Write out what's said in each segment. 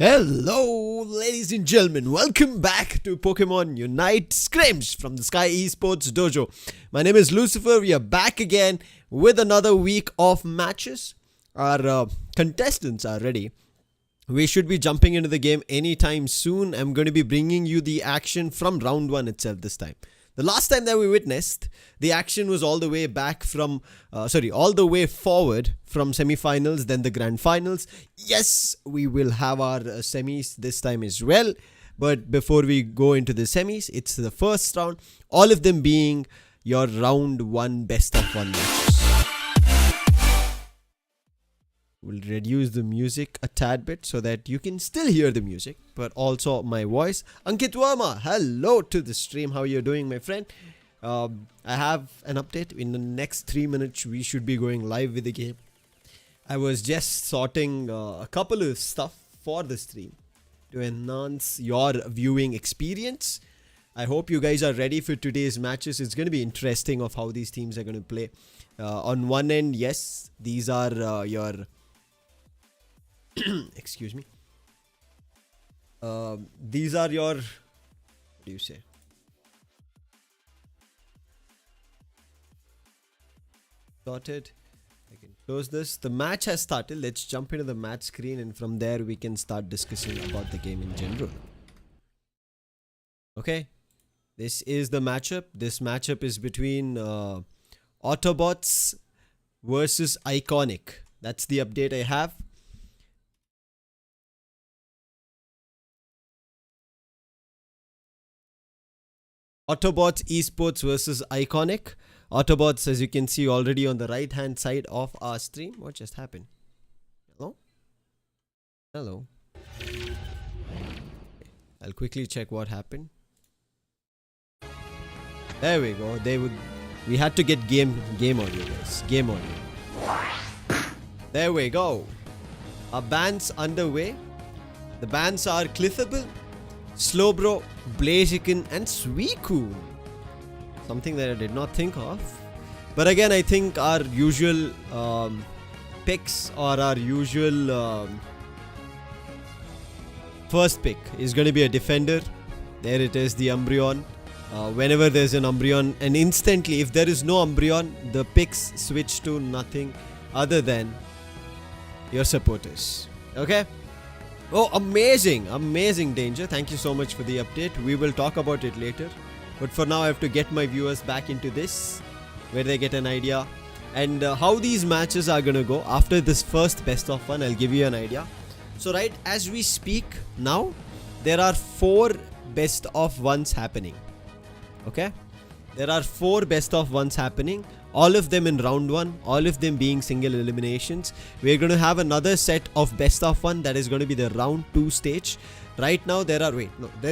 Hello, ladies and gentlemen. Welcome back to Pokemon Unite Scrims from the Skyesports DOJO. My name is Lucifer. We are back again with another week of matches. Our contestants are ready. We should be jumping into the game anytime soon. I'm going to be bringing you the action from round 1 itself this time. The last time that we witnessed, the action was all the way back from, all the way forward from semi-finals, then the grand finals. Yes, we will have our semis this time as well. But before we go into the semis, it's the first round. All of them being your round 1 best of 1 matches. We'll reduce the music a tad bit so that you can still hear the music, but also my voice. Ankit Verma, hello to the stream. How are you doing, my friend? I have an update. In the next 3 minutes, we should be going live with the game. I was just sorting a couple of stuff for the stream to enhance your viewing experience. I hope you guys are ready for today's matches. It's going to be interesting of how these teams are going to play. On one end, yes, these are your... excuse me. These are your... What do you say? Sorted. I can close this. The match has started. Let's jump into the match screen, and from there we can start discussing about the game in general. Okay. This is the matchup. This matchup is between Autobots versus Iconic. That's the update I have. Autobots esports versus Iconic. Autobots, as you can see already on the right hand side of our stream. What just happened? Hello? Hello. I'll quickly check what happened. There we go. We had to get game audio, guys. Game audio. There we go. Our bans underway. The bans are Cliffable, Slowbro, Blaziken, and Suicune. Something that I did not think of. But again, I think our usual picks or our usual first pick is going to be a defender. There it is, the Umbreon. Whenever there's an Umbreon, and instantly, if there is no Umbreon, the picks switch to nothing other than your supporters. Okay? Oh, amazing. Amazing, Danger. Thank you so much for the update. We will talk about it later. But for now, I have to get my viewers back into this, where they get an idea. And how these matches are going to go. After this first best of 1, I'll give you an idea. So right, as we speak now, there are 4 best of 1s happening. Okay? There are 4 best of 1s happening. All of them in round 1, all of them being single eliminations. We're going to have another set of best of 1 that is going to be the round 2 stage. Right now there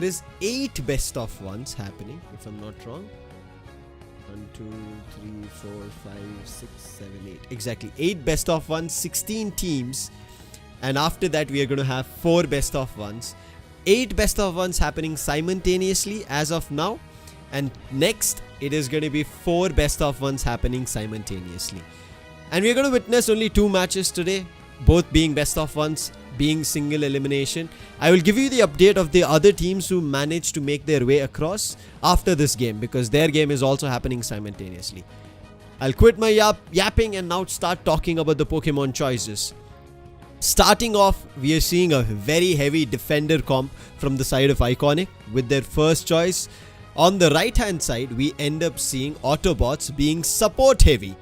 is 8 best of 1s happening, if I'm not wrong. 1, 2, 3, 4, 5, 6, 7, 8. Exactly. 8 best of 1s, 16 teams. And after that we are going to have 4 best of 1s. 8 best of 1s happening simultaneously as of now. And next, it is going to be 4 best of 1s happening simultaneously. And we're going to witness only 2 matches today, both being best of 1s, being single elimination. I will give you the update of the other teams who managed to make their way across after this game, because their game is also happening simultaneously. I'll quit my yapping and now start talking about the Pokemon choices. Starting off, we are seeing a very heavy defender comp from the side of Iconic with their first choice. On the right hand side, we end up seeing Autobots being support heavy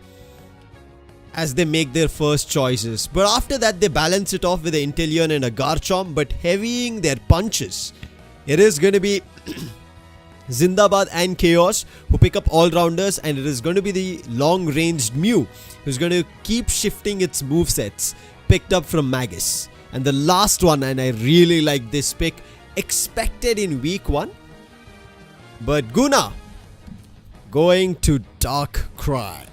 as they make their first choices. But after that, they balance it off with an Inteleon and a Garchomp, but heavying their punches. It is going to be Zindabad and Chaos who pick up all-rounders, and it is going to be the long-ranged Mew who's going to keep shifting its movesets, picked up from Magus. And the last one, and I really like this pick, expected in week 1. But Guna going to Darkrai.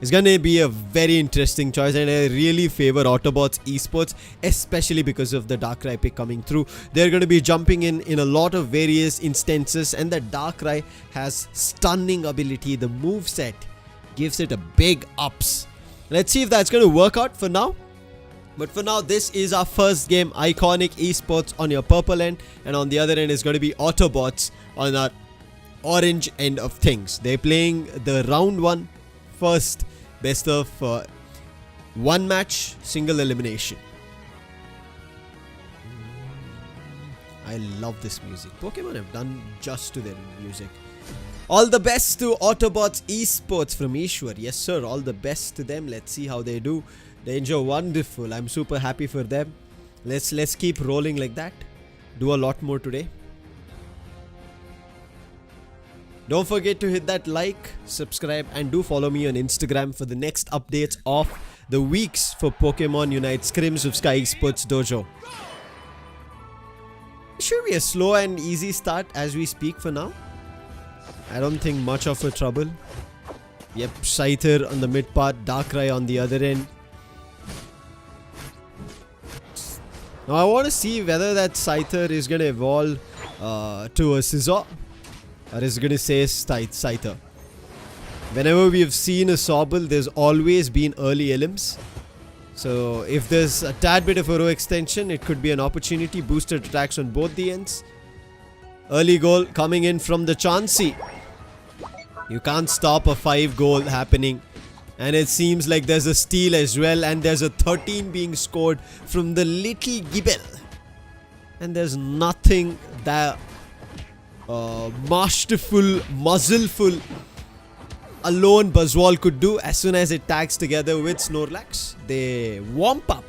It's going to be a very interesting choice, and I really favor Autobots esports, especially because of the Darkrai pick coming through. They're going to be jumping in a lot of various instances, and the Darkrai has stunning ability. The moveset gives it a big ups. Let's see if that's going to work out for now. But for now, this is our first game, Iconic Esports on your purple end, and on the other end is going to be Autobots on our orange end of things. They're playing the round 1 first best of 1 match, single elimination. I love this music. Pokemon have done just to their music. All the best to Autobots Esports from Ishwar. Yes sir, all the best to them. Let's see how they do. Danger wonderful. I'm super happy for them. Let's keep rolling like that. Do a lot more today. Don't forget to hit that like, subscribe, and do follow me on Instagram for the next updates of the weeks for Pokemon Unite Scrims of Skyesports DOJO. It should be a slow and easy start as we speak for now. I don't think much of a trouble. Yep, Scyther on the mid part, Darkrai on the other end. Now I want to see whether that Scyther is going to evolve to a Scizor, or is going to say Scyther. Whenever we have seen a Sobble, there's always been early elims. So if there's a tad bit of a row extension, it could be an opportunity. Boosted attacks on both the ends. Early goal coming in from the Chansey. You can't stop a 5 goal happening. And it seems like there's a steal as well. And there's a 13 being scored from the little Gibbel. And there's nothing that masterful, muzzleful alone Buzzwole could do. As soon as it tags together with Snorlax, they womp up.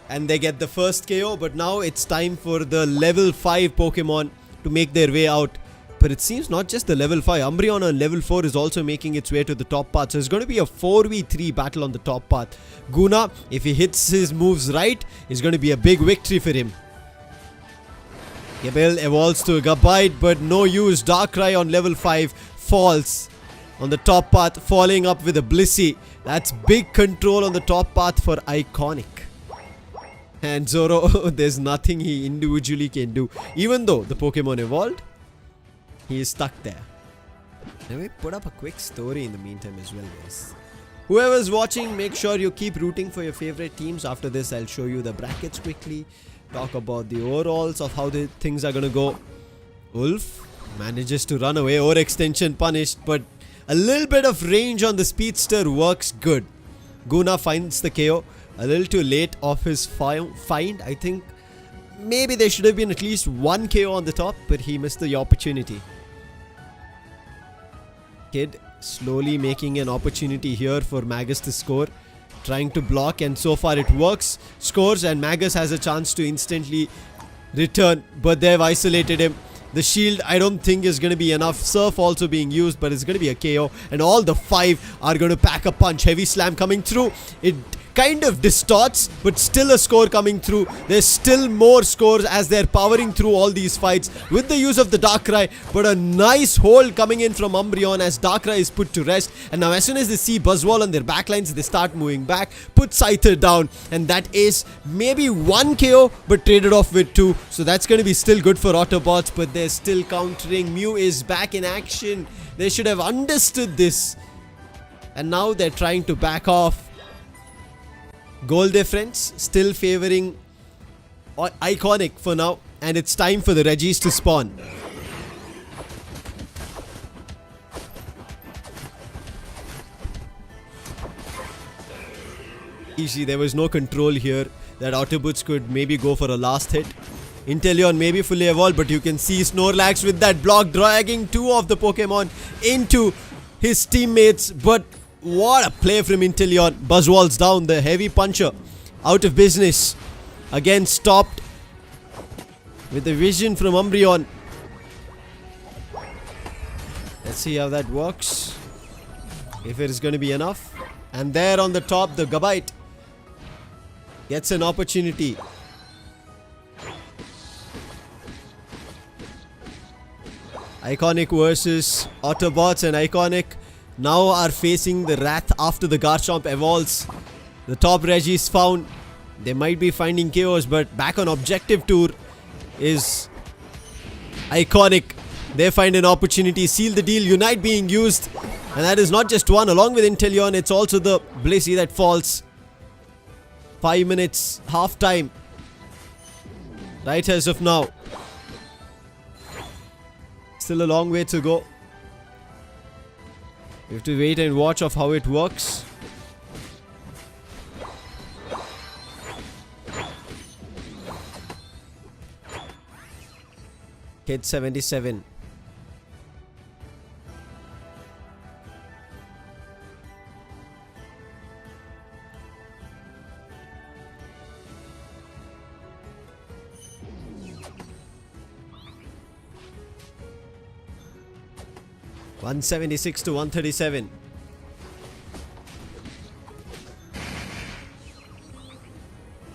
And they get the first KO. But now it's time for the level 5 Pokemon to make their way out. But it seems not just the level 5. Umbreon on level 4 is also making its way to the top path. So it's going to be a 4v3 battle on the top path. Guna, if he hits his moves right, is going to be a big victory for him. Gabel evolves to a Gabite, but no use. Darkrai on level 5 falls on the top path, falling up with a Blissey. That's big control on the top path for Iconic. And Zoro, there's nothing he individually can do. Even though the Pokemon evolved, he is stuck there. Let me put up a quick story in the meantime as well, guys. Whoever's watching, make sure you keep rooting for your favorite teams. After this, I'll show you the brackets quickly. Talk about the overalls of how the things are going to go. Wolf manages to run away. Overextension punished, but a little bit of range on the Speedster works good. Guna finds the KO. A little too late off his find. I think maybe there should have been at least 1 KO on the top, but he missed the opportunity. Kid slowly making an opportunity here for Magus to score. Trying to block, and so far it works. Scores, and Magus has a chance to instantly return, but they've isolated him. The shield I don't think is going to be enough. Surf also being used, but it's going to be a KO, and all the 5 are going to pack a punch. Heavy slam coming through. It kind of distorts, but still a score coming through. There's still more scores as they're powering through all these fights with the use of the Darkrai, but a nice hold coming in from Umbreon as Darkrai is put to rest. And now as soon as they see Buzzwole on their backlines, they start moving back, put Scyther down, and that is maybe 1 KO, but traded off with 2. So that's going to be still good for Autobots, but they're still countering. Mew is back in action. They should have understood this, and now they're trying to back off. Goal difference still favoring Iconic for now, and it's time for the Regis to spawn. Easy, there was no control here. That Autobots could maybe go for a last hit. Inteleon may be fully evolved, but you can see Snorlax with that block dragging 2 of the Pokemon into his teammates. But what a play from Inteleon. Buzzwole's down. The heavy puncher out of business. Again stopped with the vision from Umbreon. Let's see how that works. If it is going to be enough. And there on the top, the Gabite gets an opportunity. Iconic versus Autobots, and Iconic now are facing the Wrath after the Garchomp evolves. The top Regis found. They might be finding KOs, but back on objective tour is Iconic. They find an opportunity. Seal the deal. Unite being used. And that is not just one. Along with Inteleon, it's also the Blissey that falls. 5 minutes, half time. Right as of now. Still a long way to go. We have to wait and watch of how it works. Hit 77. $176 to $137.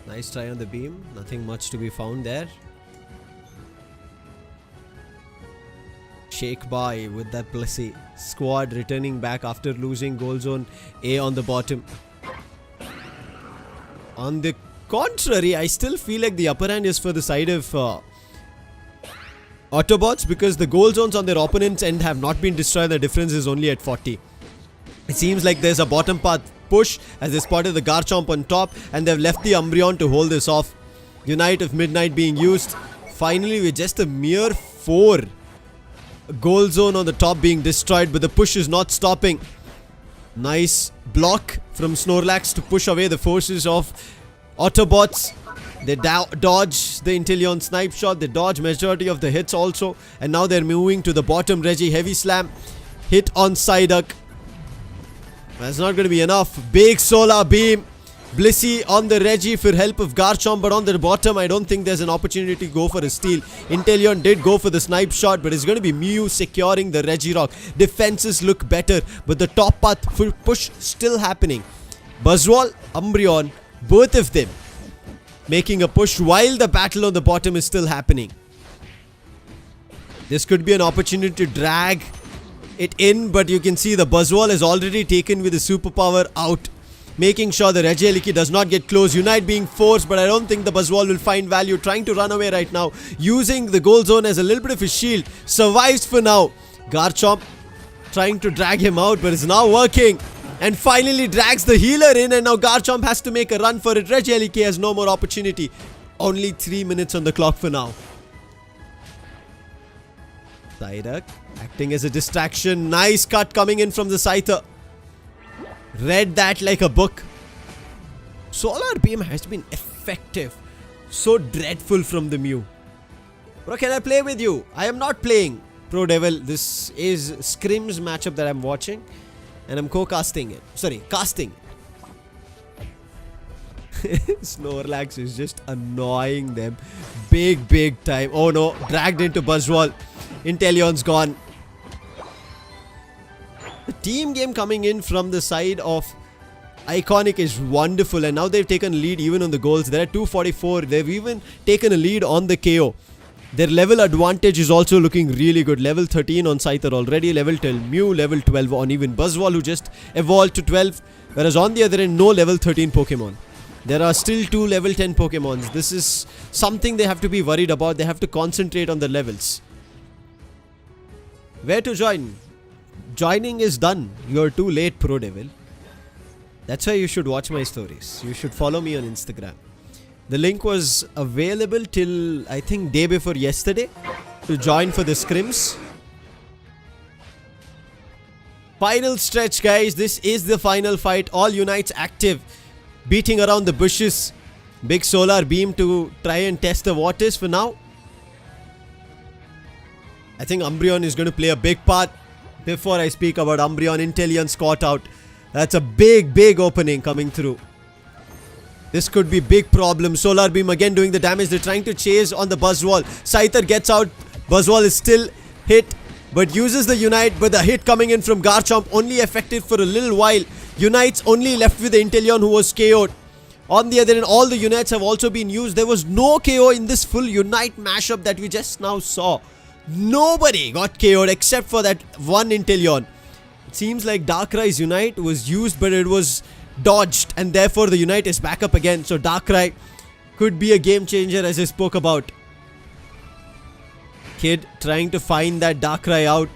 Nice try on the beam. Nothing much to be found there. Shake by with that Blissey. Squad returning back after losing goal zone A on the bottom. On the contrary, I still feel like the upper hand is for the side of Autobots, because the goal zones on their opponent's end have not been destroyed. The difference is only at 40. It seems like there's a bottom path push as they spotted the Garchomp on top, and they've left the Umbreon to hold this off. Unite of Midnight being used. Finally, with just a mere 4 goal zone on the top being destroyed, but the push is not stopping. Nice block from Snorlax to push away the forces of Autobots. They dodge the Inteleon snipe shot. They dodge majority of the hits also. And now they're moving to the bottom. Reggie heavy slam. Hit on Psyduck. That's not going to be enough. Big solar beam. Blissey on the Reggie for help of Garchomp. But on the bottom, I don't think there's an opportunity to go for a steal. Inteleon did go for the snipe shot, but it's going to be Mew securing the Regirock. Defenses look better, but the top path full push still happening. Buzzwole, Umbreon, both of them making a push while the battle on the bottom is still happening. This could be an opportunity to drag it in, but you can see the Buzzwole is already taken with the superpower out, making sure the Regieleki does not get close. Unite being forced, but I don't think the Buzzwole will find value. Trying to run away right now, using the goal zone as a little bit of a shield. Survives for now. Garchomp trying to drag him out, but it's now working. And finally drags the healer in, and now Garchomp has to make a run for it. Regieleki has no more opportunity. Only 3 minutes on the clock for now. Psyduck acting as a distraction. Nice cut coming in from the Scyther. Read that like a book. Solar Beam has been effective. So dreadful from the Mew. Bro, can I play with you? I am not playing. Pro Devil, this is Scrims matchup that I'm watching. And I'm co-casting it. Sorry, casting it. Snorlax is just annoying them. Big time. Oh no, dragged into Buzzwole. Inteleon's gone. The team game coming in from the side of Iconic is wonderful. And now they've taken lead even on the goals. They're at 244. They've even taken a lead on the KO. Their level advantage is also looking really good. Level 13 on Scyther already. Level 12 Mew. Level 12 on even Buzzwole, who just evolved to 12. Whereas on the other end, no level 13 Pokemon. There are still 2 level 10 Pokemons. This is something they have to be worried about. They have to concentrate on the levels. Where to join? Joining is done. You're too late, Pro Devil. That's why you should watch my stories. You should follow me on Instagram. The link was available till, I think, day before yesterday to join for the Scrims. Final stretch, guys. This is the final fight. All Unites active. Beating around the bushes. Big solar beam to try and test the waters for now. I think Umbreon is going to play a big part. Before I speak about Umbreon, Inteleon caught out. That's a big opening coming through. This could be big problem. Solar Beam again doing the damage. They're trying to chase on the Buzzwole. Scyther gets out. Buzzwole is still hit, but uses the Unite. But the hit coming in from Garchomp only effective for a little while. Unite's only left with the Inteleon, who was KO'd. On the other end, all the Unites have also been used. There was no KO in this full Unite mashup that we just now saw. Nobody got KO'd except for that one Inteleon. It seems like Darkrai's Unite was used, but it was dodged, and therefore the Unite is back up again. So Darkrai could be a game changer, as I spoke about. Kid trying to find that Darkrai out,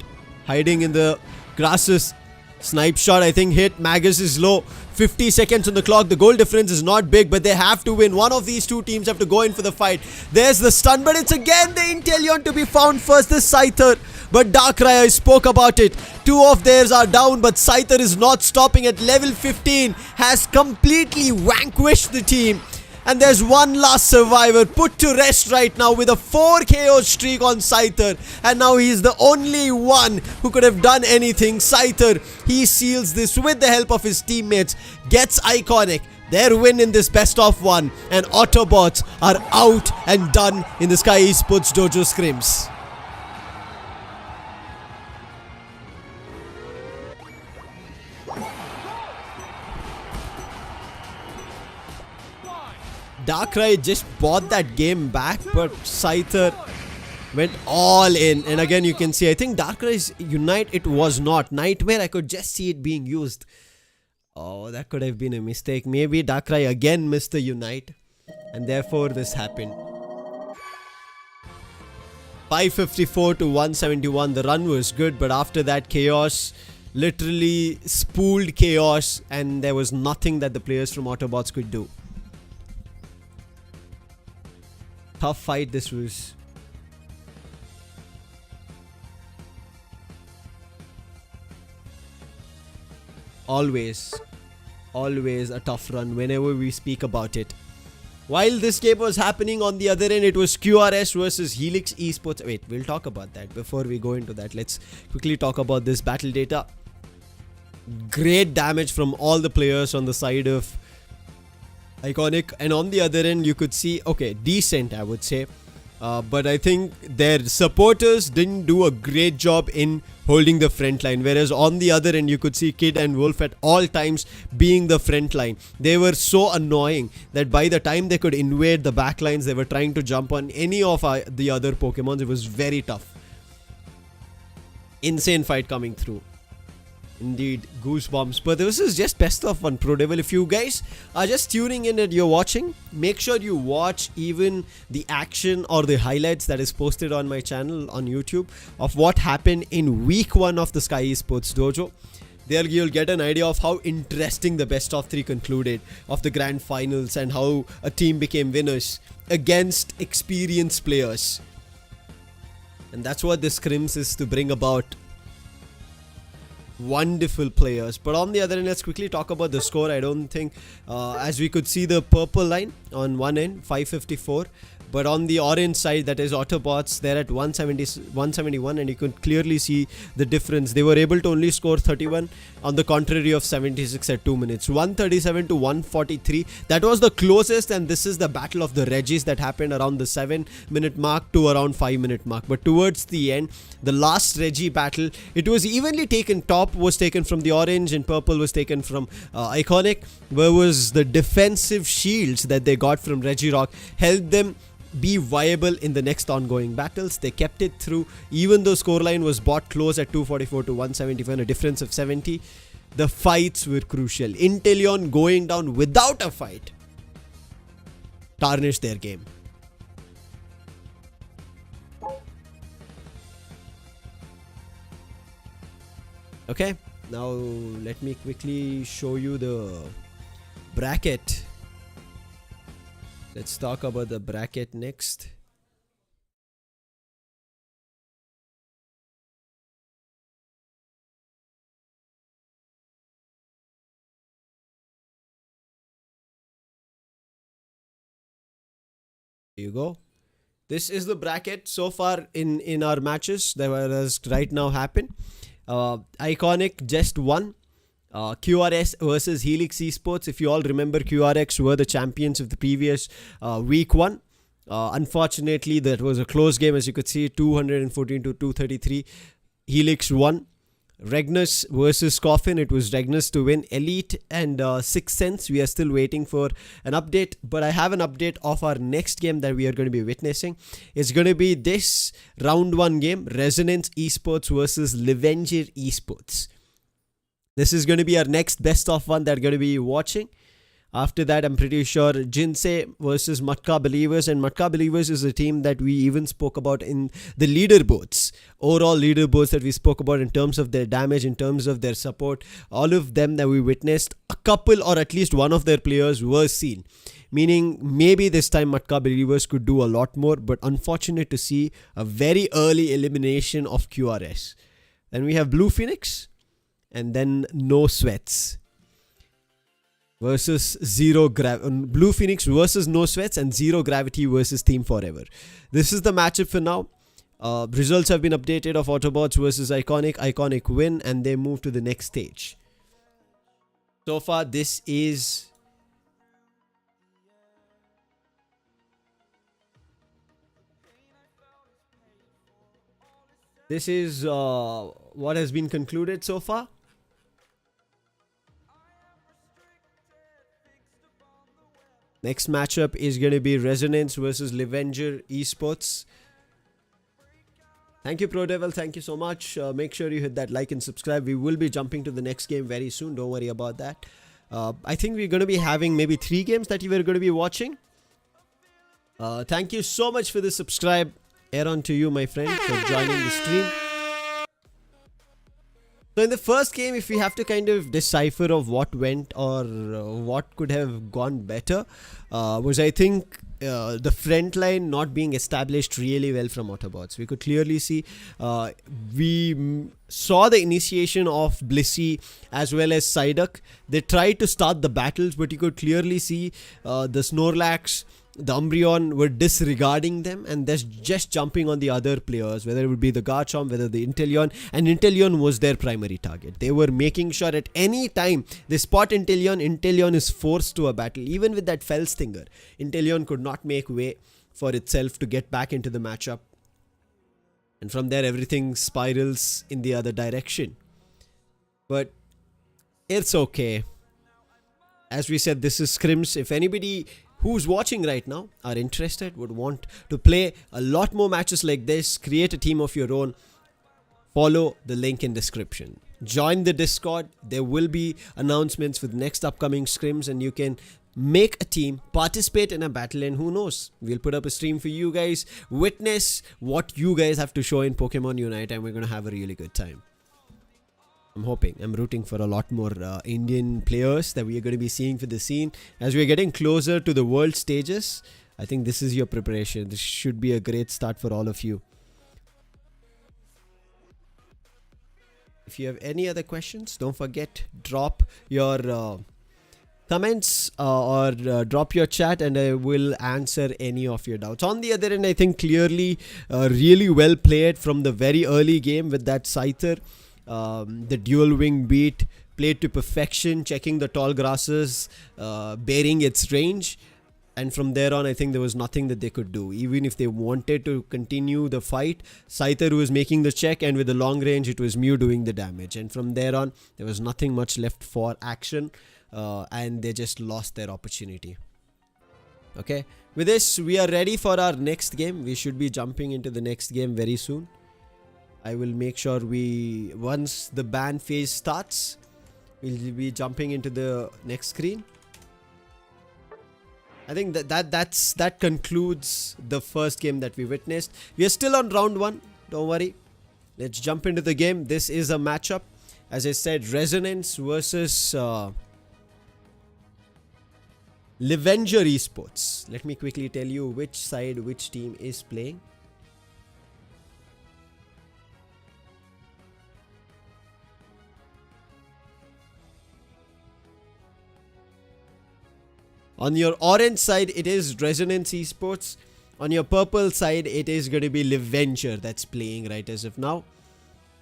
hiding in the grasses. Snipe shot, I think, hit. Magus is low. 50 seconds on the clock. The goal difference is not big, but they have to win. One of these two teams have to go in for the fight. There's the stun, but it's again the Inteleon to be found first. This Scyther. But Darkrai, I spoke about it. Two of theirs are down, but Scyther is not stopping at level 15. Has completely vanquished the team. And there's one last survivor put to rest right now with a 4 KO streak on Scyther. And now he's the only one who could have done anything. Scyther, he seals this with the help of his teammates. Gets Iconic. Their win in this best of 1. And Autobots are out and done in the Skyesports DOJO Scrims. Darkrai just bought that game back, but Scyther went all in. And again, you can see, I think Darkrai's Unite, it was not. Nightmare, I could just see it being used. Oh, that could have been a mistake. Maybe Darkrai again missed the Unite, and therefore this happened. 554 to 171. The run was good, but after that, Chaos literally spooled Chaos, and there was nothing that the players from Autobots could do. Tough fight this was. Always a tough run whenever we speak about it. While this game was happening, on the other end it was QRS versus Helix Esports. Wait, we'll talk about that. Before we go into that, let's quickly talk about this battle data. Great damage from all the players on the side of Iconic, and on the other end you could see, okay, decent I would say, but I think their supporters didn't do a great job in holding the front line, whereas on the other end you could see Kid and Wolf at all times being the front line. They were so annoying that by the time they could invade the back lines, they were trying to jump on any of the other Pokemons. It was very tough. Insane fight coming through. Indeed, goosebumps. But this is just best of 1 Pro Devil. If you guys are just tuning in and you're watching, make sure you watch even the action or the highlights that is posted on my channel on YouTube of what happened in week 1 of the Skyesports Dojo. There you'll get an idea of how interesting the best of 3 concluded of the grand finals and how a team became winners against experienced players. And that's what this Scrims is to bring about. Wonderful players. But on the other end, let's quickly talk about the score. I don't think, as we could see the purple line on one end, 554. But on the orange side, that is Autobots, they're at 171, and you could clearly see the difference. They were able to only score 31 on the contrary of 76 at 2 minutes. 137 to 143. That was the closest, and this is the battle of the Regis that happened around the 7-minute mark to around 5-minute mark. But towards the end, the last Regi battle, it was evenly taken. Top was taken from the orange and purple was taken from Iconic. Where was the defensive shields that they got from Regirock helped them be viable in the next ongoing battles. They kept it through, even though scoreline was bought close at 244 to 175, a difference of 70. The fights were crucial. Inteleon going down without a fight tarnished their game. Okay, now let me quickly show you the bracket. Let's talk about the bracket next. There you go. This is the bracket so far in our matches that has right now happened. Iconic just won. QRS versus Helix Esports. If you all remember, QRX were the champions of the previous week 1. Unfortunately, that was a close game, as you could see, 214 to 233. Helix won. Regnus versus Coffin. It was Regnus to win. Elite and Sixth Sense. We are still waiting for an update, but I have an update of our next game that we are going to be witnessing. It's going to be this round 1 game, Resonance Esports versus Levenger Esports. This is going to be our next best of 1 that we're going to be watching. After that, I'm pretty sure Jinsei versus Matka Believers, and Matka Believers is a team that we even spoke about in the leaderboards, overall leaderboards that we spoke about in terms of their damage, in terms of their support, all of them that we witnessed, a couple or at least one of their players were seen. Meaning maybe this time Matka Believers could do a lot more, but unfortunate to see a very early elimination of QRS. Then we have Blue Phoenix, and then No Sweats versus Blue Phoenix versus No Sweats, and Zero Gravity versus Team Forever. This is the matchup for now. Results have been updated of Autobots versus Iconic. Iconic win, and they move to the next stage. So far, this is what has been concluded so far. Next matchup is going to be Resonance versus Levenger Esports. Thank you, ProDevil. Thank you so much. Make sure you hit that like and subscribe. We will be jumping to the next game very soon. Don't worry about that. I think we're going to be having maybe 3 games that you are going to be watching. Thank you so much for the subscribe. Aaron, to you, my friend, for joining the stream. So in the first game, if we have to kind of decipher of what went or what could have gone better, was I think the front line not being established really well from Autobots. We could clearly see, we saw the initiation of Blissey as well as Psyduck. They tried to start the battles, but you could clearly see the Snorlax, the Umbreon were disregarding them and just jumping on the other players, whether it would be the Garchomp, whether the Inteleon, and Inteleon was their primary target. They were making sure at any time they spot Inteleon is forced to a battle. Even with that Fell Stinger, Inteleon could not make way for itself to get back into the matchup. And from there, everything spirals in the other direction. But it's okay. As we said, this is Scrims. If anybody who's watching right now are interested, would want to play a lot more matches like this, create a team of your own, follow the link in description. Join the Discord. There will be announcements with next upcoming scrims, and you can make a team, participate in a battle, and who knows, we'll put up a stream for you guys, witness what you guys have to show in Pokemon Unite, and we're going to have a really good time. I'm rooting for a lot more Indian players that we are going to be seeing for the scene. As we are getting closer to the world stages, I think this is your preparation. This should be a great start for all of you. If you have any other questions, don't forget, drop your comments or drop your chat, and I will answer any of your doubts. On the other end, I think clearly really well played from the very early game with that Scyther. The dual wing beat played to perfection, checking the tall grasses, bearing its range, and from there on I think there was nothing that they could do. Even if they wanted to continue the fight, Scyther was making the check, and with the long range it was Mew doing the damage, and from there on there was nothing much left for action, and they just lost their opportunity. Okay, with this we are ready for our next game. We should be jumping into the next game very soon. I will make sure once the ban phase starts, we'll be jumping into the next screen. I think that concludes the first game that we witnessed. We are still on round 1. Don't worry. Let's jump into the game. This is a matchup. As I said, Resonance versus Levenger Esports. Let me quickly tell you which side, which team is playing. On your orange side, it is Resonance Esports. On your purple side, it is going to be Levenger that's playing right as of now.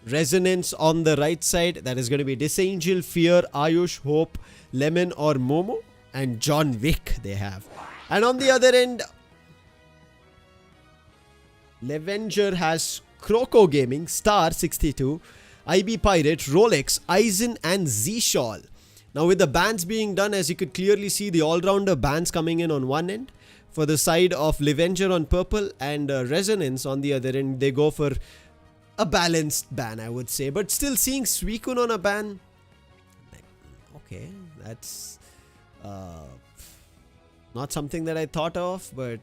Resonance on the right side, that is going to be Disangel, Fear, Ayush, Hope, Lemon or Momo, and John Wick they have. And on the other end, Levenger has Croco Gaming, Star 62, IB Pirate, Rolex, Aizen, and Z-Shawl. Now with the bans being done, as you could clearly see, the all-rounder bans coming in on one end for the side of Levenger on purple, and Resonance on the other end. They go for a balanced ban, I would say, but still seeing Suicune on a ban, okay, that's Uh, Not something that I thought of, but it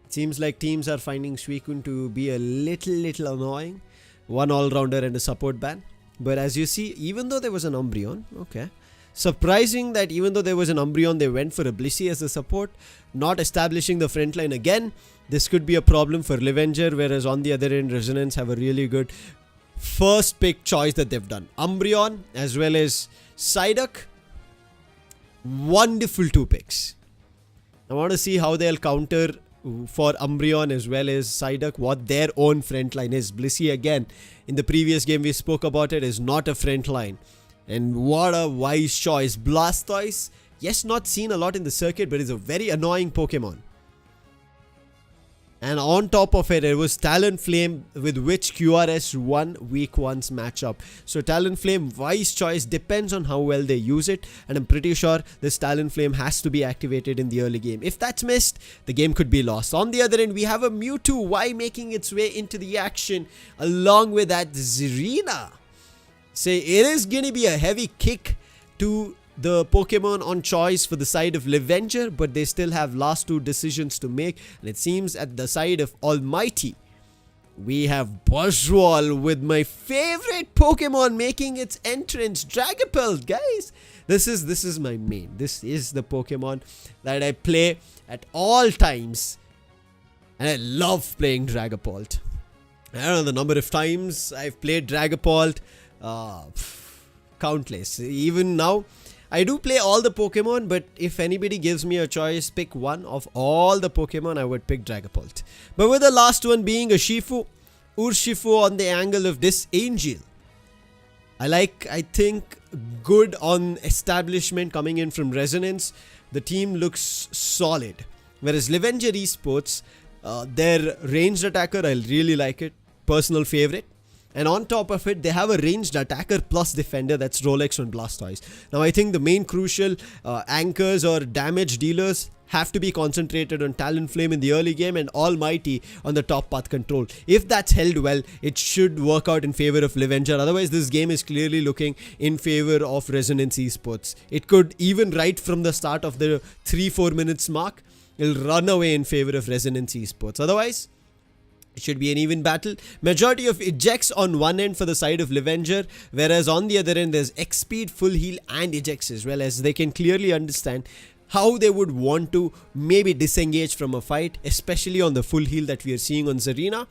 seems like teams are finding Suicune to be a little annoying. One all-rounder and a support ban. But as you see, even though there was an Umbreon, okay, surprising that even though there was an Umbreon, they went for a Blissey as a support, not establishing the front line again. This could be a problem for Levenger, whereas on the other end, Resonance have a really good first pick choice that they've done. Umbreon as well as Psyduck. Wonderful 2 picks. I want to see how they'll counter for Umbreon as well as Psyduck, what their own front line is. Blissey, again, in the previous game we spoke about it, is not a front line. And what a wise choice. Blastoise, yes, not seen a lot in the circuit, but is a very annoying Pokemon. And on top of it, it was Talonflame, with which QRS won week 1's matchup. So Talonflame, wise choice, depends on how well they use it. And I'm pretty sure this Talonflame has to be activated in the early game. If that's missed, the game could be lost. On the other end, we have a Mewtwo Y making its way into the action, along with that Zarina. So it is going to be a heavy kick to the Pokemon on choice for the side of Levenger, but they still have last 2 decisions to make. And it seems at the side of Almighty, we have Buzzwole with my favorite Pokemon making its entrance, Dragapult, guys. This is my main. This is the Pokemon that I play at all times, and I love playing Dragapult. I don't know the number of times I've played Dragapult. Countless. Even now, I do play all the Pokemon, but if anybody gives me a choice, pick one of all the Pokemon, I would pick Dragapult. But with the last one being a Shifu, Urshifu on the angle of this Angel. I think, good on establishment coming in from Resonance. The team looks solid. Whereas Levenger Esports, their ranged attacker, I really like it. Personal favorite. And on top of it, they have a ranged attacker plus defender, that's Rolex and Blastoise. Now, I think the main crucial anchors or damage dealers have to be concentrated on Talonflame in the early game and Almighty on the top path control. If that's held well, it should work out in favor of Levenger. Otherwise, this game is clearly looking in favor of Resonance Esports. It could, even right from the start of the 3-4 minutes mark, it'll run away in favor of Resonance Esports. Otherwise, it should be an even battle. Majority of ejects on one end for the side of Levenger, whereas on the other end there's X-Speed, Full Heal and ejects, as well as they can clearly understand how they would want to maybe disengage from a fight, especially on the Full Heal that we are seeing on Zarina.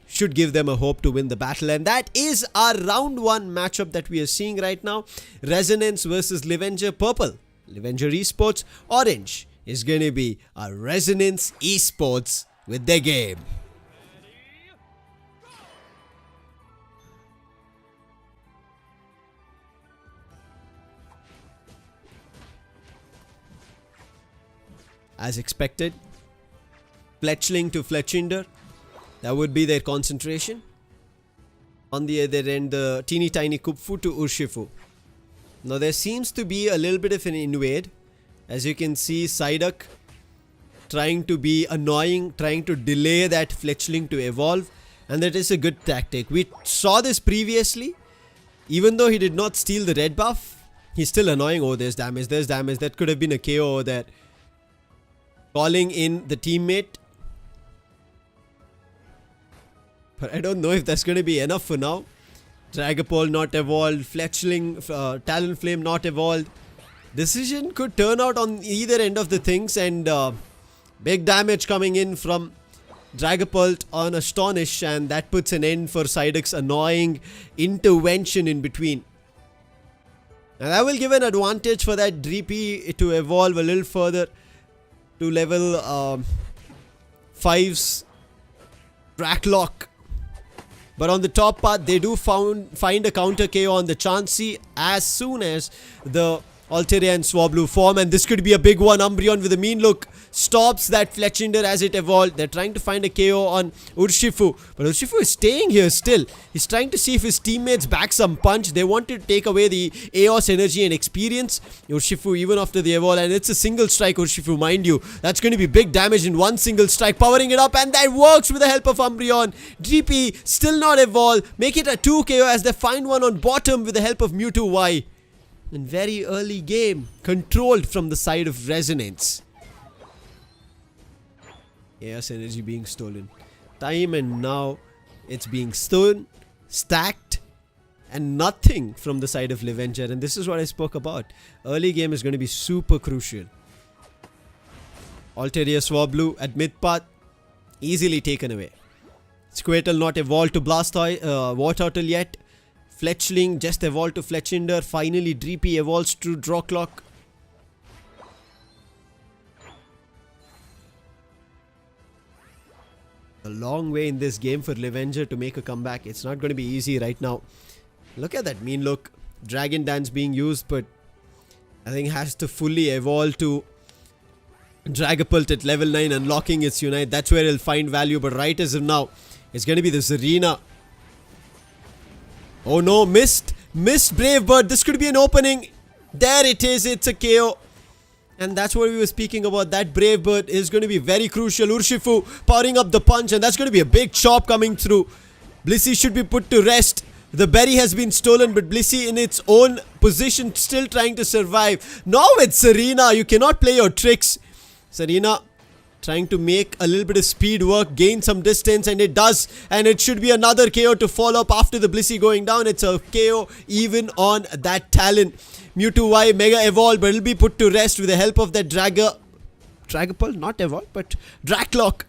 Should give them a hope to win the battle. And that is our round 1 matchup that we are seeing right now. Resonance versus Levenger. Purple, Levenger Esports. Orange is going to be a Resonance Esports with their game. As expected, Fletchling to Fletchinder, that would be their concentration. On the other end, the teeny tiny Kupfu to Urshifu. Now there seems to be a little bit of an invade. As you can see, Psyduck trying to be annoying, trying to delay that Fletchling to evolve, and that is a good tactic. We saw this previously. Even though he did not steal the red buff, he's still annoying. Oh, there's damage, that could have been a KO over there. Calling in the teammate. But I don't know if that's going to be enough for now. Dragapult not evolved. Fletchling, Talonflame not evolved. Decision could turn out on either end of the things. And big damage coming in from Dragapult on Astonish. And that puts an end for Psyduck's annoying intervention in between. And that will give an advantage for that Dreepy to evolve a little further to level 5's track lock. But on the top part, they do find a counter KO on the Chansey as soon as the Altaria and Swablu form. And this could be a big one. Umbreon with a mean look stops that Fletchinder as it evolved. They're trying to find a KO on Urshifu. But Urshifu is staying here still. He's trying to see if his teammates back some punch. They wanted to take away the Eos energy and experience. Urshifu even after the evolve. And it's a single strike Urshifu, mind you. That's going to be big damage in one single strike. Powering it up. And that works with the help of Umbreon. GP still not evolve. Make it a 2 KO as they find one on bottom with the help of Mewtwo Y. in very early game. Controlled from the side of Resonance. Chaos energy being stolen. Time and now it's being stolen, stacked, and nothing from the side of Levenger. And this is what I spoke about. Early game is going to be super crucial. Altaria Swablu at mid path. Easily taken away. Squirtle not evolved to Blastoise, Wartortle yet. Fletchling just evolved to Fletchinder. Finally Dreepy evolves to Drawclock. A long way in this game for Levenger to make a comeback. It's not going to be easy right now. Look at that mean look. Dragon Dance being used, but I think has to fully evolve to Dragapult at level 9, unlocking its Unite. That's where he'll find value, but right as of now, it's going to be the Serena. Oh no, missed Brave Bird. This could be an opening. There it is, it's a KO. And that's what we were speaking about. That Brave Bird is going to be very crucial. Urshifu powering up the punch, and that's going to be a big chop coming through. Blissey should be put to rest. The berry has been stolen, but Blissey in its own position still trying to survive. Now it's Serena. You cannot play your tricks. Serena trying to make a little bit of speed work, gain some distance, and it does. And it should be another KO to follow up after the Blissey going down. It's a KO even on that Talon. Mewtwo Y Mega Evolve, but it'll be put to rest with the help of that Dragapult, not Evolve, but Draklock.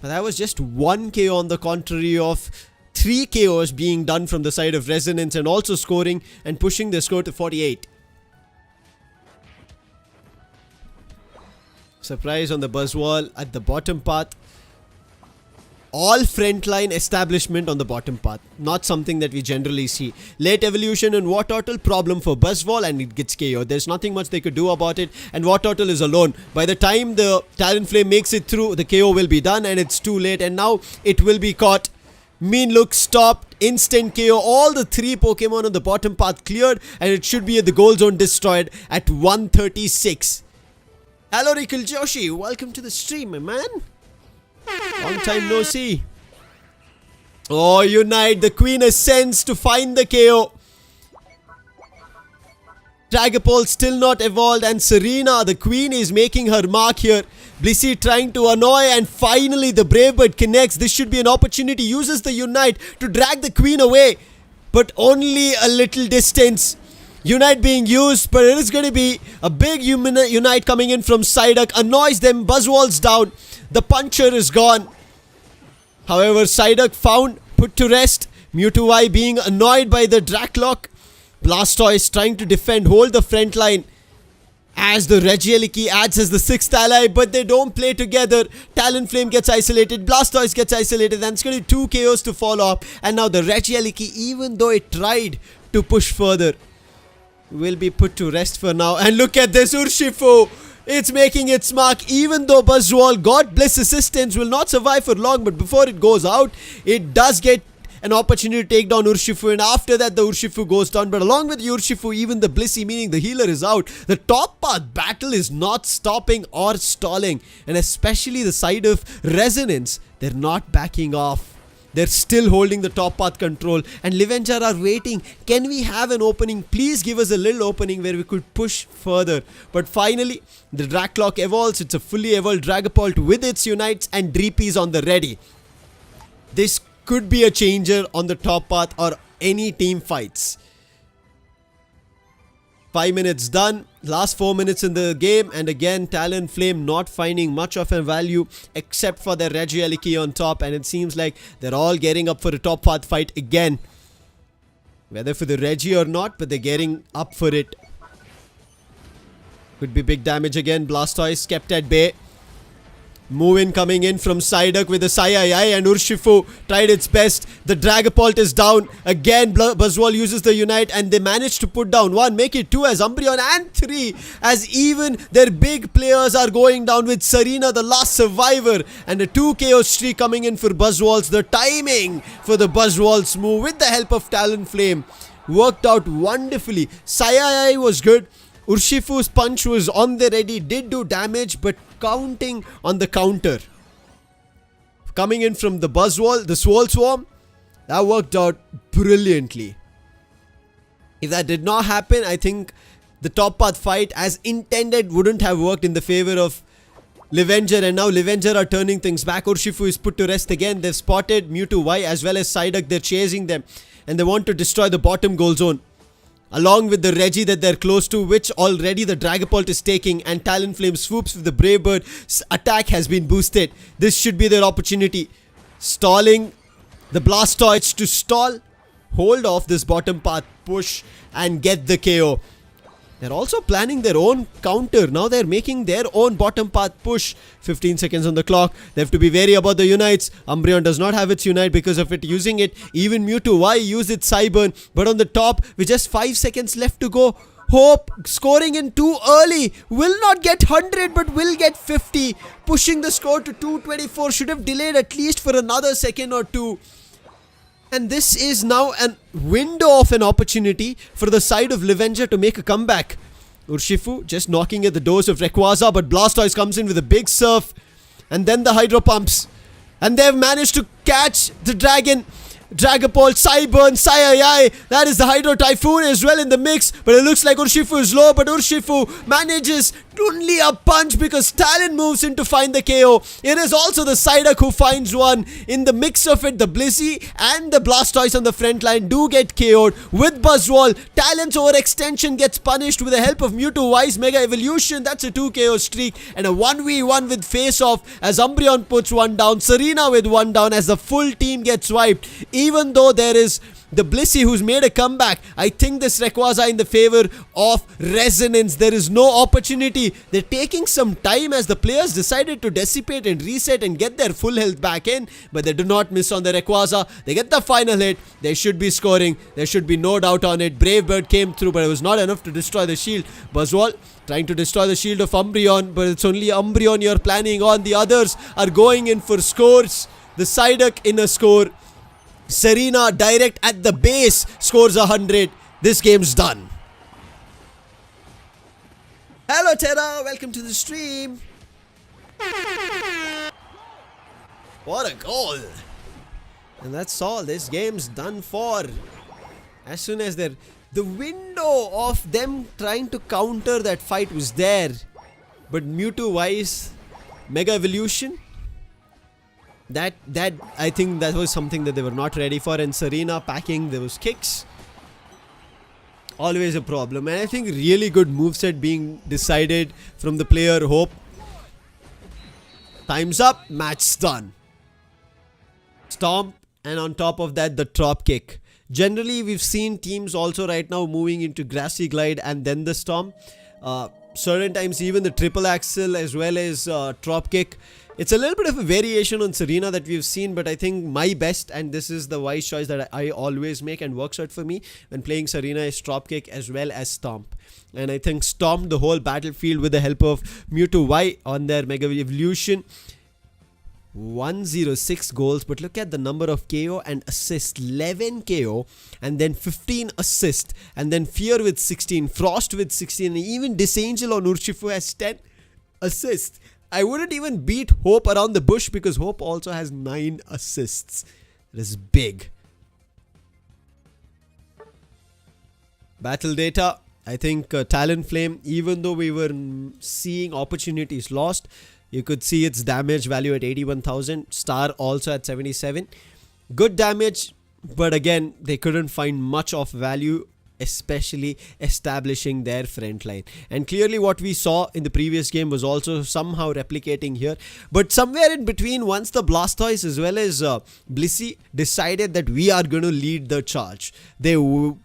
But that was just one KO on the contrary of 3 KOs being done from the side of Resonance, and also scoring and pushing the score to 48. Surprise on the Buzzwole at the bottom path. All frontline establishment on the bottom path. Not something that we generally see. Late evolution and Wartortle, problem for Buzzwole, and it gets KO. There's nothing much they could do about it, and Wartortle is alone. By the time the Talonflame makes it through, the KO will be done, and it's too late, and now it will be caught. Mean look stopped, instant KO. All the 3 Pokemon on the bottom path cleared, and it should be at the goal zone destroyed at 136. Hello Rikil Joshi, welcome to the stream, my man. Long time no see. Oh, Unite, the Queen ascends to find the KO. Dragapult still not evolved, and Serena, the Queen, is making her mark here. Blissey trying to annoy, and finally the Brave Bird connects. This should be an opportunity. Uses the Unite to drag the Queen away, but only a little distance. Unite being used, but it is going to be a big Unite coming in from Psyduck. Annoys them. Buzzwole's down. The Puncher is gone. However, Psyduck found, put to rest. Mewtwo Y being annoyed by the Draklock. Blastoise trying to defend, hold the front line. As the Regieleki adds as the 6th ally, but they don't play together. Talonflame gets isolated, Blastoise gets isolated, and it's going to be 2 KOs to follow up. And now the Regieleki, even though it tried to push further, will be put to rest for now. And look at this Urshifu. It's making its mark, even though Buzzwole, God bless assistance, will not survive for long. But before it goes out, it does get an opportunity to take down Urshifu, and after that the Urshifu goes down. But along with the Urshifu, even the Blissey, meaning the healer, is out. The top path battle is not stopping or stalling, and especially the side of Resonance, they're not backing off. They're still holding the top path control, and Levenger are waiting. Can we have an opening? Please give us a little opening where we could push further. But finally, the Draklock evolves. It's a fully evolved Dragapult with its Unites, and Dreepy's on the ready. This could be a changer on the top path or any team fights. 5 minutes done. Last 4 minutes in the game, and again Talonflame not finding much of a value except for their Regieleki on top, and it seems like they're all getting up for a top path fight again. Whether for the Regi or not, but they're getting up for it. Could be big damage again. Blastoise kept at bay. Move-in coming in from Psyduck with the Psy-ai, and Urshifu tried its best. The Dragapult is down. Again, Buzzwole uses the Unite, and they manage to put down 1, make it 2 as Umbreon, and 3 as even their big players are going down, with Serena the last survivor, and a 2 KO streak coming in for Buzzwoles. The timing for the Buzzwoles move with the help of Talonflame worked out wonderfully. Psy-ai was good. Urshifu's punch was on the ready, did do damage, but counting on the counter. Coming in from the Buzzwole, the Swole Swarm, that worked out brilliantly. If that did not happen, I think the top path fight as intended wouldn't have worked in the favor of Levenger, and now Levenger are turning things back. Urshifu is put to rest again. They've spotted Mewtwo Y as well as Psyduck. They're chasing them and they want to destroy the bottom goal zone along with the Reggie that they're close to, which already the Dragapult is taking, and Talonflame swoops with the Brave Bird. Attack has been boosted. This should be their opportunity. Stalling the Blastoise to stall, hold off this bottom path push and get the KO. They're also planning their own counter. Now they're making their own bottom path push. 15 seconds on the clock. They have to be wary about the Unites. Umbreon does not have its Unite because of it using it. Even Mewtwo Y used its Cyburn. But on the top, with just 5 seconds left to go, Hope scoring in too early. Will not get 100 but will get 50. Pushing the score to 224. Should have delayed at least for another second or two. And this is now a window of an opportunity for the side of Levenger to make a comeback. Urshifu just knocking at the doors of Rayquaza, but Blastoise comes in with a big surf. And then the Hydro Pumps. And they've managed to catch the Dragon. Dragapult, Cyburn, Sayayai. That is the Hydro Typhoon as well in the mix. But it looks like Urshifu is low. But Urshifu manages only a punch because Talon moves in to find the KO. It is also the Psyduck who finds one. In the mix of it, the Blissey and the Blastoise on the front line do get KO'd. With Buzzwole, Talon's overextension gets punished with the help of Mewtwo Y's Mega Evolution. That's a 2 KO streak. And a 1v1 with Face Off as Umbreon puts one down. Serena with one down as the full team gets wiped. Even though there is the Blissey who's made a comeback, I think this Rayquaza in the favor of Resonance. There is no opportunity. They're taking some time as the players decided to dissipate and reset and get their full health back in. But they do not miss on the Rayquaza. They get the final hit. They should be scoring. There should be no doubt on it. Brave Bird came through, but it was not enough to destroy the shield. Buzzwole trying to destroy the shield of Umbreon, but it's only Umbreon you're planning on. The others are going in for scores. The Psyduck in a score. Serena direct at the base scores 100. This game's done. Hello Terra, welcome to the stream. What a goal. And that's all. This game's done for. As soon as the window of them trying to counter that fight was there. But Mewtwo Y's Mega Evolution, that I think that was something that they were not ready for. And Serena packing those kicks, always a problem. And I think really good moveset being decided from the player Hope. Time's up, match done. Stomp, and on top of that the drop kick. Generally we've seen teams also right now moving into Grassy Glide and then the Stomp. Certain times even the triple axel as well as drop kick. It's a little bit of a variation on Serena that we've seen, but I think my best, and this is the wise choice that I always make and works out for me when playing Serena, is drop kick as well as Stomp. And I think stomped the whole battlefield with the help of Mewtwo Y on their Mega Evolution. 106 goals, but look at the number of KO and assists. 11 KO and then 15 assists, and then Fear with 16, Frost with 16, and even Disangel on Urshifu has 10 assists. I wouldn't even beat Hope around the bush because Hope also has 9 assists. That is big. Battle data. I think Talonflame, even though we were seeing opportunities lost, you could see its damage value at 81,000. Star also at 77. Good damage, but again, they couldn't find much of value, especially establishing their front line. And clearly what we saw in the previous game was also somehow replicating here. But somewhere in between, once the Blastoise as well as Blissey decided that we are going to lead the charge, they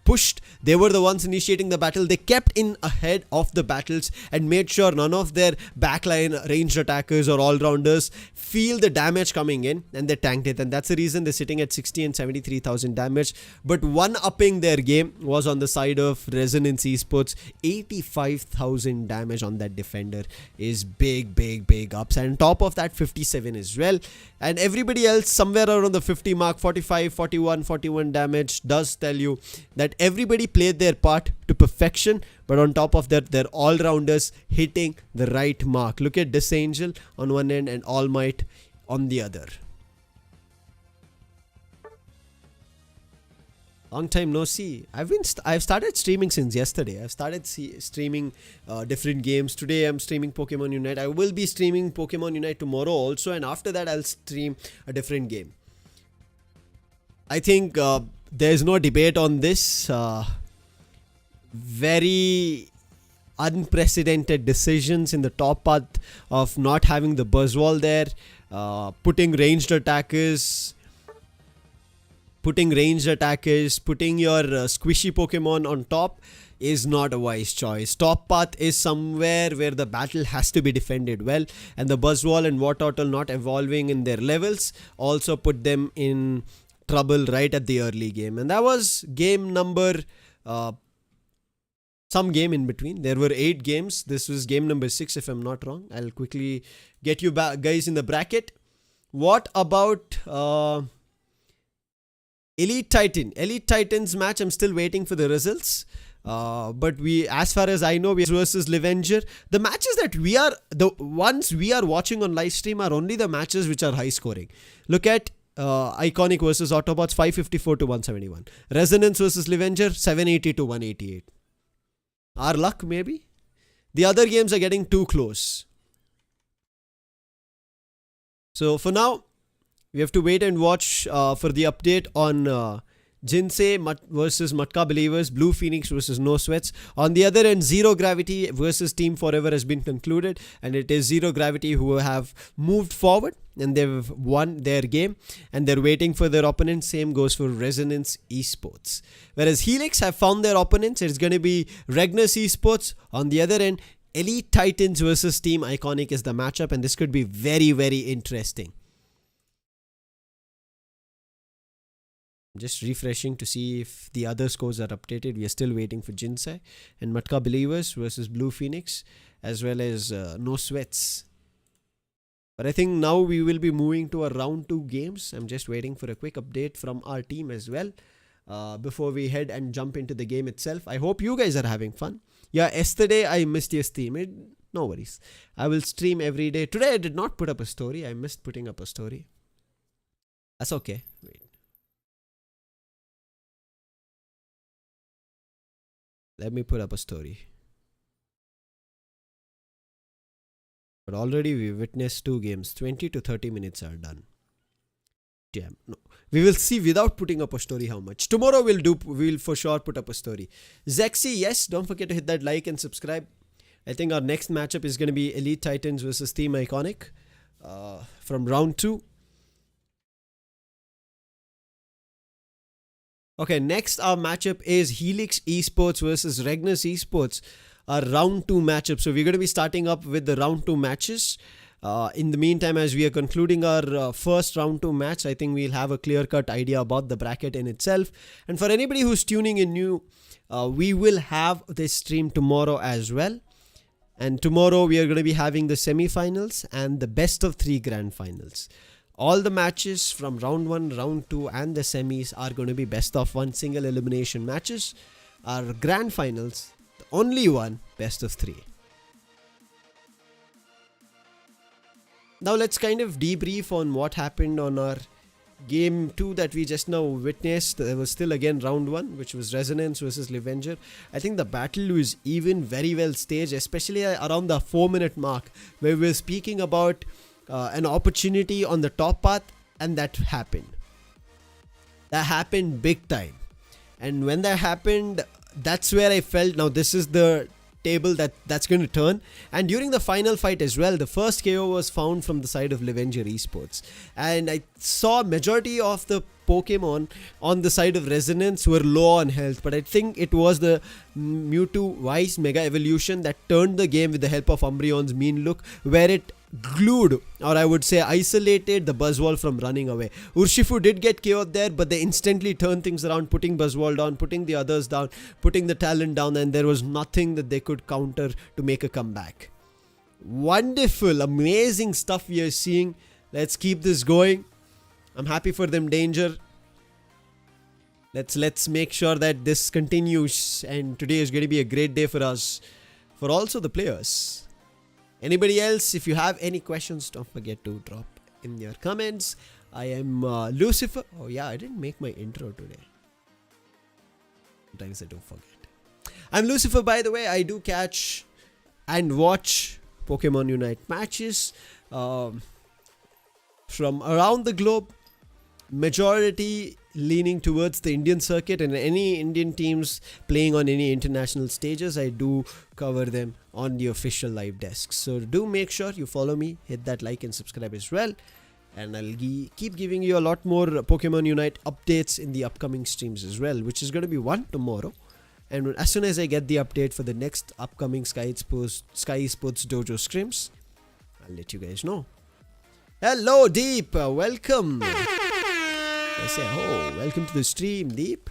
pushed. They were the ones initiating the battle. They kept in ahead of the battles and made sure none of their backline ranged attackers or all-rounders feel the damage coming in, and they tanked it. And that's the reason they're sitting at 60 and 73,000 damage. But one-upping their game was on the side of Resonance Esports. 85,000 damage on that defender is big ups, and on top of that 57 as well. And everybody else somewhere around the 50 mark, 45, 41 damage, does tell you that everybody played their part to perfection. But on top of that, they're all-rounders hitting the right mark. Look at Disangel on one end and All Might on the other. Long time no see. I've started streaming since yesterday. I've started streaming different games. Today I'm streaming Pokemon Unite. I will be streaming Pokemon Unite tomorrow also, and after that I'll stream a different game. I think there's no debate on this. Very unprecedented decisions in the top path of not having the Buzzwole there, putting ranged attackers, putting your squishy Pokemon on top is not a wise choice. Top path is somewhere where the battle has to be defended well, and the Buzzwole and Wartortle not evolving in their levels also put them in trouble right at the early game. And that was game number some game in between. There were 8 games. This was game number 6 if I'm not wrong. I'll quickly get you back guys in the bracket. What about Elite Titans match? I'm still waiting for the results. But as far as I know, we versus Levenger. The matches that the ones we are watching on live stream are only the matches which are high scoring. Look at Iconic versus Autobots, 554 to 171. Resonance versus Levenger, 780 to 188. Our luck maybe. The other games are getting too close. So for now, we have to wait and watch for the update on Jinsei versus Matka Believers, Blue Phoenix versus No Sweats. On the other end, Zero Gravity versus Team Forever has been concluded, and it is Zero Gravity who have moved forward and they've won their game and they're waiting for their opponents. Same goes for Resonance Esports. Whereas Helix have found their opponents. It's going to be Regnus Esports. On the other end, Elite Titans versus Team Iconic is the matchup, and this could be very, very interesting. Just refreshing to see if the other scores are updated. We are still waiting for Jinsei and Matka Believers versus Blue Phoenix, as well as No Sweats. But I think now we will be moving to a round 2 games. I'm just waiting for a quick update from our team as well before we head and jump into the game itself. I hope you guys are having fun. Yeah, yesterday I missed your stream. No worries. I will stream every day. Today I did not put up a story. I missed putting up a story. That's okay. Wait. Let me put up a story. But already we witnessed 2 games. 20 to 30 minutes are done. Damn. No. We will see without putting up a story how much. Tomorrow we'll for sure put up a story. Zexy, yes. Don't forget to hit that like and subscribe. I think our next matchup is going to be Elite Titans versus Team Iconic from round 2. Okay, next our matchup is Helix Esports versus Regnus Esports, our round 2 matchup. So we're going to be starting up with the round 2 matches. In the meantime, as we are concluding our first round 2 match, I think we'll have a clear-cut idea about the bracket in itself. And for anybody who's tuning in new, we will have this stream tomorrow as well. And tomorrow we are going to be having the semi-finals and the best of 3 grand finals. All the matches from round 1, round 2 and the semis are going to be best of 1 single elimination matches. Our grand finals, the only one, best of 3. Now let's kind of debrief on what happened on our game 2 that we just now witnessed. There was still again round 1, which was Resonance versus Levenger. I think the battle was even very well staged, especially around the 4-minute mark, where we were speaking about an opportunity on the top path, and that happened. That happened big time. And when that happened, that's where I felt now this is the table that's going to turn. And during the final fight as well, the first KO was found from the side of Levenger Esports, and I saw majority of the Pokemon on the side of Resonance were low on health, but I think it was the Mewtwo Wise Mega Evolution that turned the game with the help of Umbreon's mean look, where it glued, or I would say isolated, the Buzzwole from running away. Urshifu did get KO'd there, but they instantly turned things around, putting Buzzwole down, putting the others down, putting the talent down, and there was nothing that they could counter to make a comeback. Wonderful, amazing stuff we are seeing. Let's keep this going. I'm happy for them, Danger. Let's make sure that this continues, and today is going to be a great day for us, for also the players. Anybody else, if you have any questions, don't forget to drop in your comments. I am Lucifer. Oh yeah, I didn't make my intro today. Sometimes I don't forget. I'm Lucifer, by the way. I do catch and watch Pokemon Unite matches from around the globe. Majority leaning towards the Indian circuit, and any Indian teams playing on any international stages, I do cover them on the official live desk. So do make sure you follow me, hit that like and subscribe as well, and I'll keep giving you a lot more Pokemon Unite updates in the upcoming streams as well, which is going to be one tomorrow. And as soon as I get the update for the next upcoming Skyesports DOJO Scrims, I'll let you guys know. Hello Deep, welcome. I say, oh, welcome to the stream, Deep.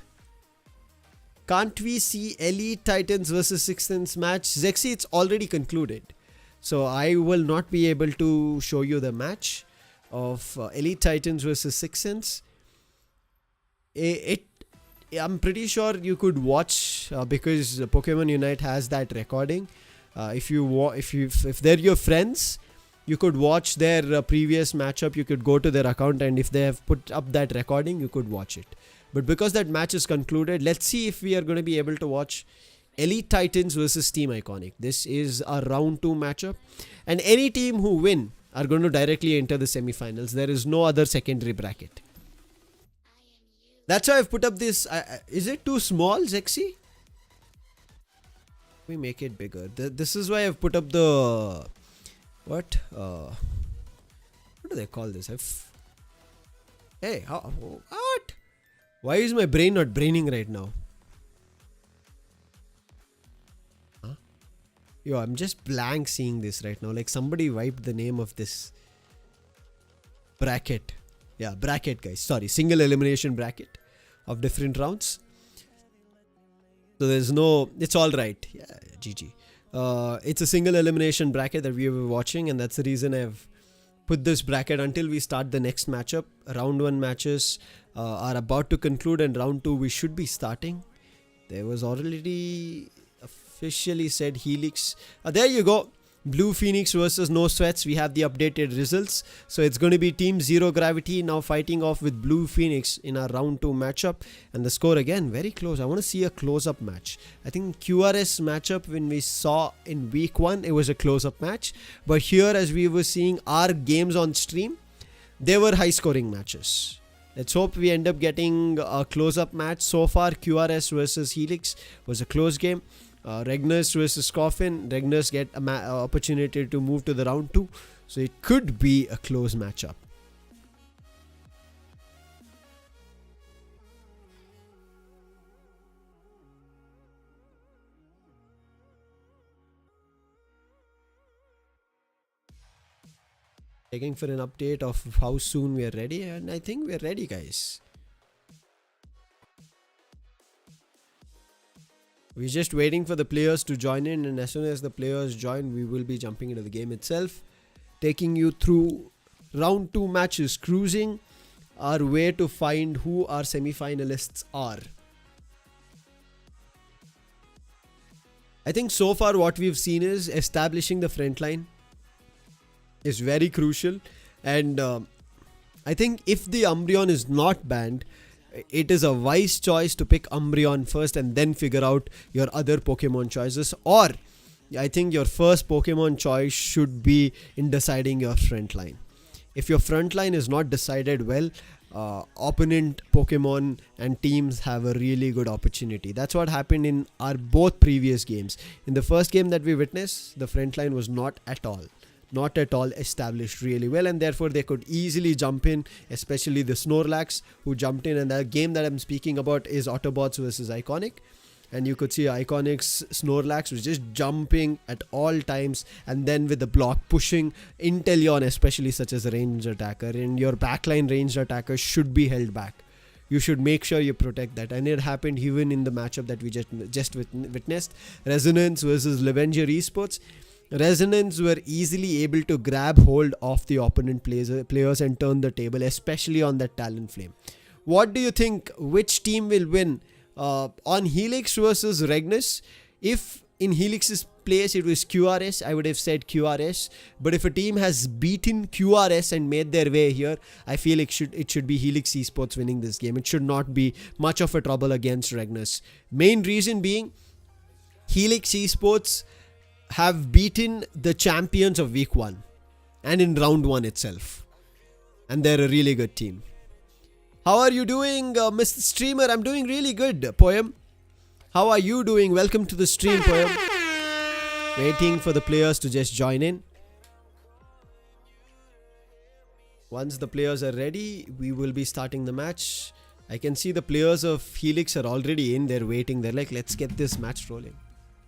Can't we see Elite Titans versus Sixth Sense match? Zexy, it's already concluded. So I will not be able to show you the match of Elite Titans versus Sixth Sense. I'm pretty sure you could watch because Pokemon Unite has that recording. If they're your friends, you could watch their previous matchup. You could go to their account, and if they have put up that recording, you could watch it. But because that match is concluded, let's see if we are going to be able to watch Elite Titans versus Team Iconic. This is a round 2 matchup, and any team who win are going to directly enter the semifinals. There is no other secondary bracket. That's why I've put up this. Is it too small, Zexy? We make it bigger. This is why I've put up the... What do they call this? Hey, what? Why is my brain not braining right now? Huh? Yo, I'm just blank seeing this right now. Like somebody wiped the name of this bracket. Yeah, bracket, guys. Sorry, single elimination bracket of different rounds. So there's no... It's all right. Yeah, GG. It's a single elimination bracket that we were watching, and that's the reason I've put this bracket until we start the next matchup. Round 1 matches are about to conclude, and round 2 we should be starting. There was already officially said Helix. There you go. Blue Phoenix versus No Sweats. We have the updated results. So it's going to be Team Zero Gravity now fighting off with Blue Phoenix in our round 2 matchup. And the score again, very close. I want to see a close-up match. I think QRS matchup when we saw in week 1, it was a close-up match. But here as we were seeing our games on stream, they were high-scoring matches. Let's hope we end up getting a close-up match. So far, QRS versus Helix was a close game. Regnus versus Coffin. Regnus get an opportunity to move to the round 2. So it could be a close matchup. Checking for an update of how soon we are ready, and I think we are ready, guys. We're just waiting for the players to join in, and as soon as the players join, we will be jumping into the game itself, taking you through round 2 matches, cruising our way to find who our semi-finalists are. I think so far what we've seen is establishing the front line is very crucial, and I think if the Umbreon is not banned, it is a wise choice to pick Umbreon first and then figure out your other Pokemon choices. Or I think your first Pokemon choice should be in deciding your front line. If your front line is not decided well, opponent Pokemon and teams have a really good opportunity. That's what happened in our both previous games. In the first game that we witnessed, the front line was not at all established really well, and therefore they could easily jump in, especially the Snorlax who jumped in. And the game that I'm speaking about is Autobots versus Iconic, and you could see Iconic's Snorlax was just jumping at all times, and then with the block pushing Inteleon, especially such as a ranged attacker, and your backline ranged attacker should be held back. You should make sure you protect that, and it happened even in the matchup that we just witnessed, Resonance versus Levenger Esports. Resonance were easily able to grab hold of the opponent players and turn the table, especially on that Talonflame. What do you think? Which team will win on Helix versus Regnus? If in Helix's place it was QRS, I would have said QRS. But if a team has beaten QRS and made their way here, I feel it should be Helix Esports winning this game. It should not be much of a trouble against Regnus. Main reason being, Helix Esports have beaten the champions of week 1 and in round 1 itself. And they're a really good team. How are you doing, Mr. Streamer? I'm doing really good, Poem. How are you doing? Welcome to the stream, Poem. Waiting for the players to just join in. Once the players are ready, we will be starting the match. I can see the players of Helix are already in. They're waiting. They're like, let's get this match rolling.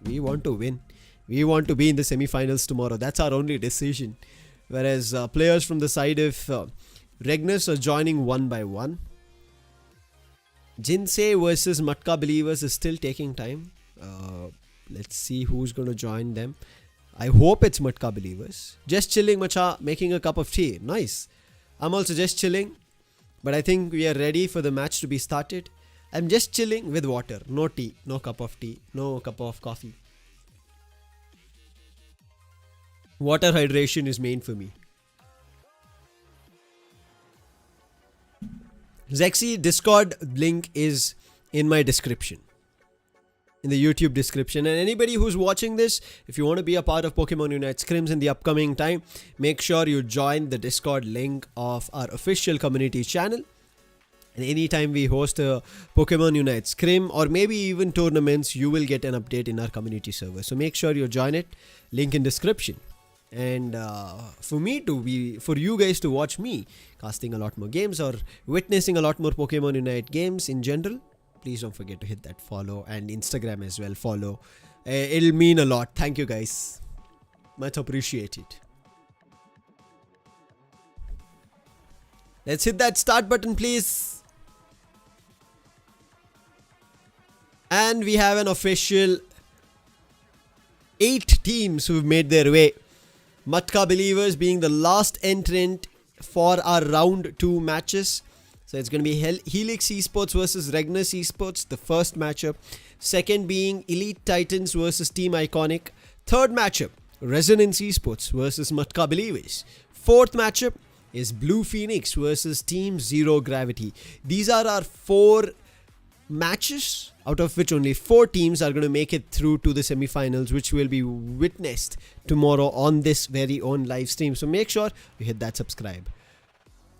We want to win. We want to be in the semi-finals tomorrow. That's our only decision. Whereas players from the side of Regnus are joining one by one. Jinsei versus Matka Believers is still taking time. Let's see who's going to join them. I hope it's Matka Believers. Just chilling, Macha, making a cup of tea. Nice. I'm also just chilling. But I think we are ready for the match to be started. I'm just chilling with water. No tea, no cup of tea, no cup of coffee. Water hydration is main for me. Zexy Discord link is in my description, in the YouTube description. And anybody who's watching this, if you want to be a part of Pokemon Unite Scrims in the upcoming time, make sure you join the Discord link of our official community channel. And anytime we host a Pokemon Unite Scrim or maybe even tournaments, you will get an update in our community server. So make sure you join it. Link in description. And for you guys to watch me casting a lot more games or witnessing a lot more Pokemon Unite games in general, please don't forget to hit that follow, and Instagram as well, follow. It'll mean a lot. Thank you guys. Much appreciated. Let's hit that start button, please. And we have an official 8 teams who've made their way. Matka Believers being the last entrant for our round 2 matches. So it's going to be Helix Esports versus Regnus Esports, the first matchup. Second being Elite Titans versus Team Iconic. Third matchup, Resonance Esports versus Matka Believers. Fourth matchup is Blue Phoenix versus Team Zero Gravity. These are our 4 matches, out of which only 4 teams are going to make it through to the semi-finals, which will be witnessed tomorrow on this very own live stream. So make sure you hit that subscribe,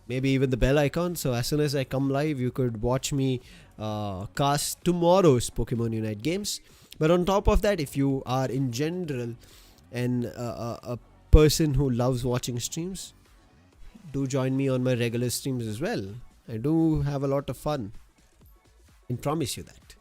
maybe even the bell icon, so as soon as I come live you could watch me cast tomorrow's Pokemon Unite games. But on top of that, if you are in general and a person who loves watching streams, do join me on my regular streams as well. I do have a lot of fun, I promise you that.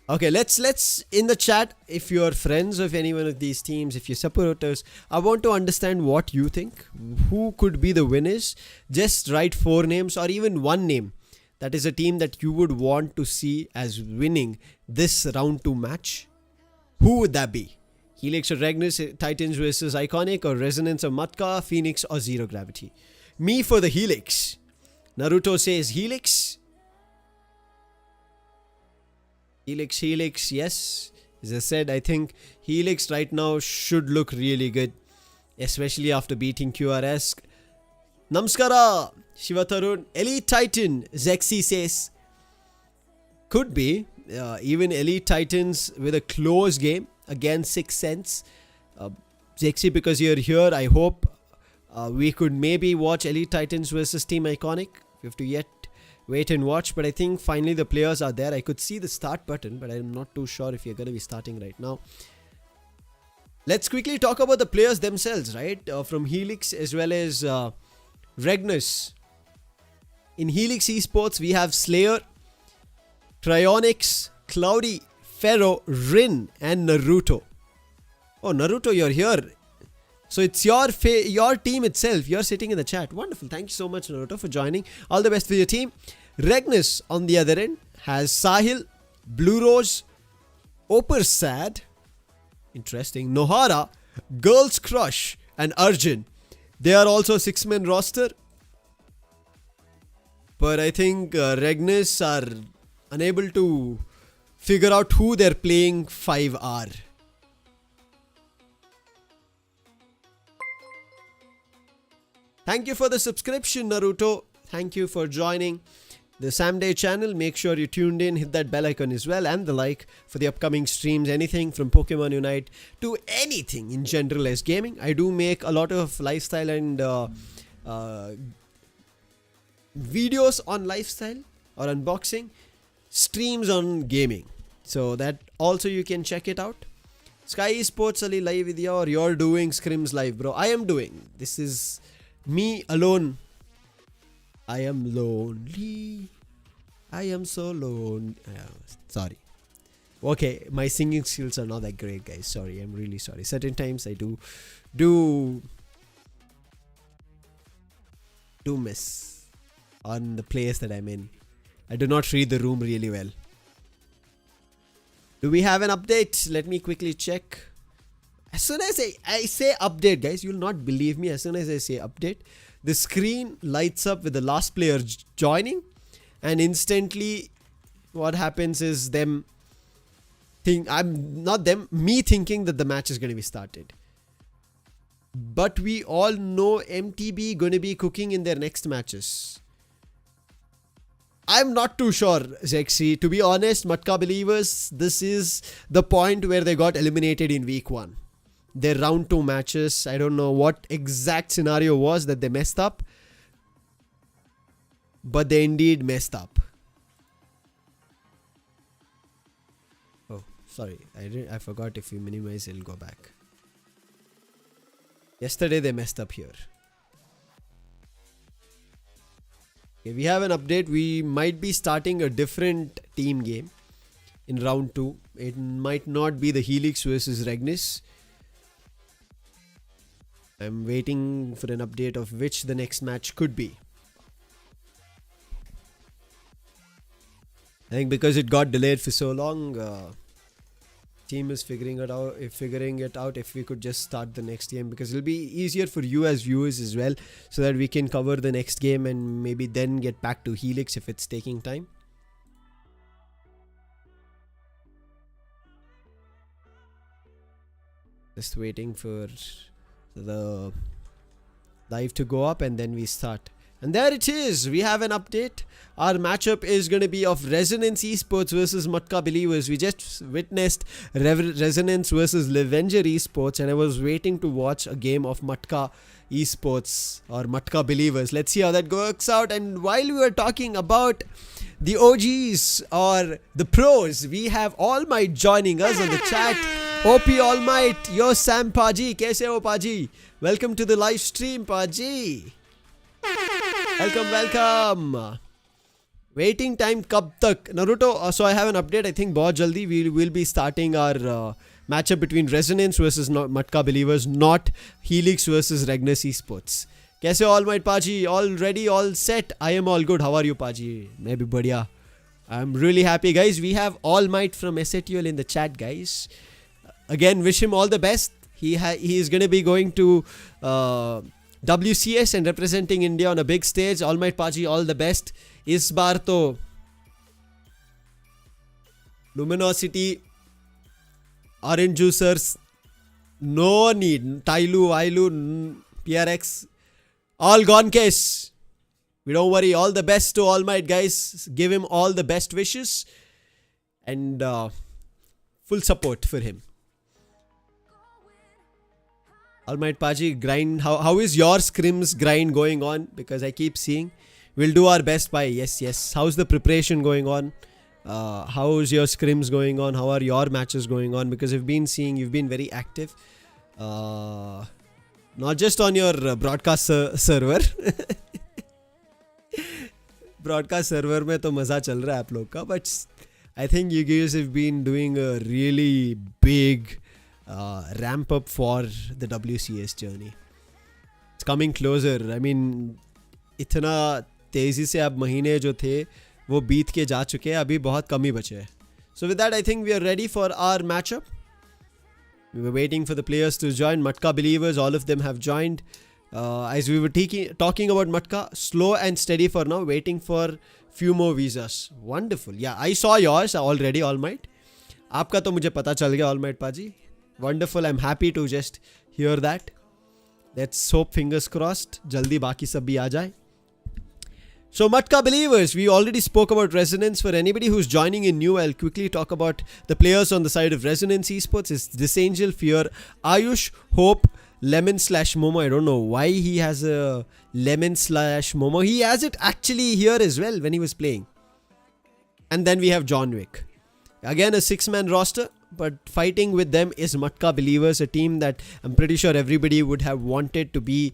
Okay, let's in the chat, if you're friends of any one of these teams, if you're supporters, I want to understand what you think. Who could be the winners? Just write 4 names or even 1 name. That is a team that you would want to see as winning this round 2 match. Who would that be? Helix or Regnus, Titans versus Iconic, or Resonance or Matka, Phoenix or Zero Gravity? Me for the Helix. Naruto says Helix. Helix, yes. As I said, I think Helix right now should look really good, especially after beating QRS. Namaskara, Shivatarun. Elite Titan, Zexy says. Could be. Even Elite Titans with a close game against 6 Sense. Zexy, because you're here, I hope we could maybe watch Elite Titans versus Team Iconic. We have to yet wait and watch, but I think finally the players are there. I could see the start button, but I'm not too sure if you're going to be starting right now. Let's quickly talk about the players themselves, right? From Helix as well as Regnus. In Helix Esports, we have Slayer, Cryonix, Cloudy, Pharaoh, Rin, and Naruto. Oh, Naruto, you're here. So it's your team itself. You're sitting in the chat. Wonderful. Thank you so much, Naruto, for joining. All the best for your team. Regnus, on the other end, has Sahil, Blue Rose, Opersad, interesting, Nohara, Girls Crush, and Arjun. They are also 6-man roster. But I think Regnus are unable to figure out who they're playing 5R. Thank you for the subscription, Naruto. Thank you for joining the Sam Day channel. Make sure you tuned in, hit that bell icon as well, and the like for the upcoming streams. Anything from Pokemon Unite to anything in general as gaming. I do make a lot of lifestyle and videos on lifestyle or unboxing, streams on gaming. So that also you can check it out. Skyesports Ali live with you, or you're doing Scrims live, bro. I am doing. This is me alone. I am lonely. I am so lonely. Sorry. Okay, my singing skills are not that great, guys. Sorry, I'm really sorry. Certain times I do miss on the place that I'm in. I do not read the room really well. Do we have an update? Let me quickly check. As soon as I say update, guys, you'll not believe me. As soon as I say update, the screen lights up with the last player joining, and instantly what happens is me thinking that the match is going to be started. But we all know MTB going to be cooking in their next matches. I'm not too sure, Zexy. To be honest, Matka believers, this is the point where they got eliminated in week 1. Their round 2 matches, I don't know what exact scenario was that they messed up, but they indeed messed up. Oh, sorry, I forgot. If you minimize, it'll go back. Yesterday they messed up here. Okay, we have an update. We might be starting a different team game in round 2. It might not be the Helix versus Regnis. I'm waiting for an update of which the next match could be. I think because it got delayed for so long, team is figuring it out if we could just start the next game, because it'll be easier for you as viewers as well, so that we can cover the next game and maybe then get back to Helix if it's taking time. Just waiting for the live to go up and then we start. And there it is. We have an update. Our matchup is going to be of Resonance Esports versus Matka Believers. We just witnessed Resonance versus Levenger Esports, and I was waiting to watch a game of Matka Esports or Matka Believers. Let's see how that works out. And while we were talking about the OGs or the pros, we have All Might joining us on the chat. OP All Might, yo Sam Paji, kaise ho Paji? Welcome to the live stream, Paji. Welcome. Waiting time kab tak? Naruto, so I have an update. I think bahut jaldi we will be starting our matchup between Resonance versus Matka Believers, not Helix versus Regnis Esports. Kaise ho All Might Paji? All ready, all set? I am all good. How are you, Paji? Main bhi badhiya. I'm really happy, guys. We have All Might from SATL in the chat, guys. Again, wish him all the best. He is going to be going to WCS and representing India on a big stage. All Might Paji, all the best. Is baar to Luminosity, Orange Juicers, no need. Wailu, PRX, all gone case. We don't worry. All the best to All Might, guys. Give him all the best wishes and full support for him. All Might Paji, grind. How is your Scrims grind going on? Because I keep seeing. We'll do our best by. Yes. How's the preparation going on? How's your Scrims going on? How are your matches going on? Because I've been seeing you've been very active. Not just on your broadcast server. Broadcast server में तो मज़ा चल रहा है आप लोग का. But I think you guys have been doing a really big ramp up for the WCS journey. It's coming closer. I mean, इतना तेज़ी से अब महीने जो थे वो बीत के जा चुके हैं. अभी बहुत कम ही बचे हैं. So with that, I think we are ready for our matchup. We were waiting for the players to join. Matka Believers, all of them have joined. As we were talking about Matka, slow and steady for now, waiting for few more visas. Wonderful. Yeah, I saw yours already, All Might. आपका तो मुझे पता चल गया, All Might Paji. Wonderful. I'm happy to just hear that. Let's hope, fingers crossed, jaldi baki sab bhi aa jaye. So Matka believers, we already spoke about Resonance. For anybody who's joining in new, I'll quickly talk about the players on the side of Resonance Esports. It's Disangel, Fear, Ayush, Hope, Lemon slash Momo. I don't know why he has a Lemon slash Momo. He has it actually here as well when he was playing. And then we have John Wick. Again, a 6-man roster, but fighting with them is Matka believers, a team that I'm pretty sure everybody would have wanted to be...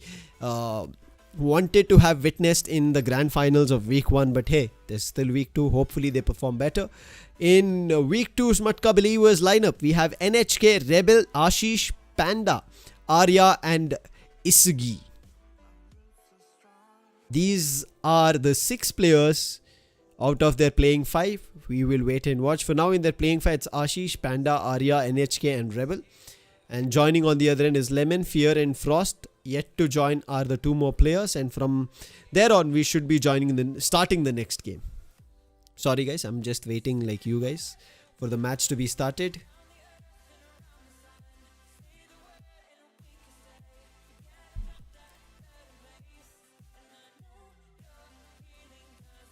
wanted to have witnessed in the grand finals of week 1, but hey, there's still week 2. Hopefully they perform better. In week 2's Matka believers lineup, we have NHK, Rebel, Ashish, Panda, Arya and Isugi. These are the 6 players out of their playing 5. We will wait and watch. For now, in their playing 5, it's Ashish, Panda, Arya, NHK and Rebel. And joining on the other end is Lemon, Fear and Frost. Yet to join are the 2 more players, and from there on we should be starting the next game. Sorry guys, I'm just waiting like you guys for the match to be started.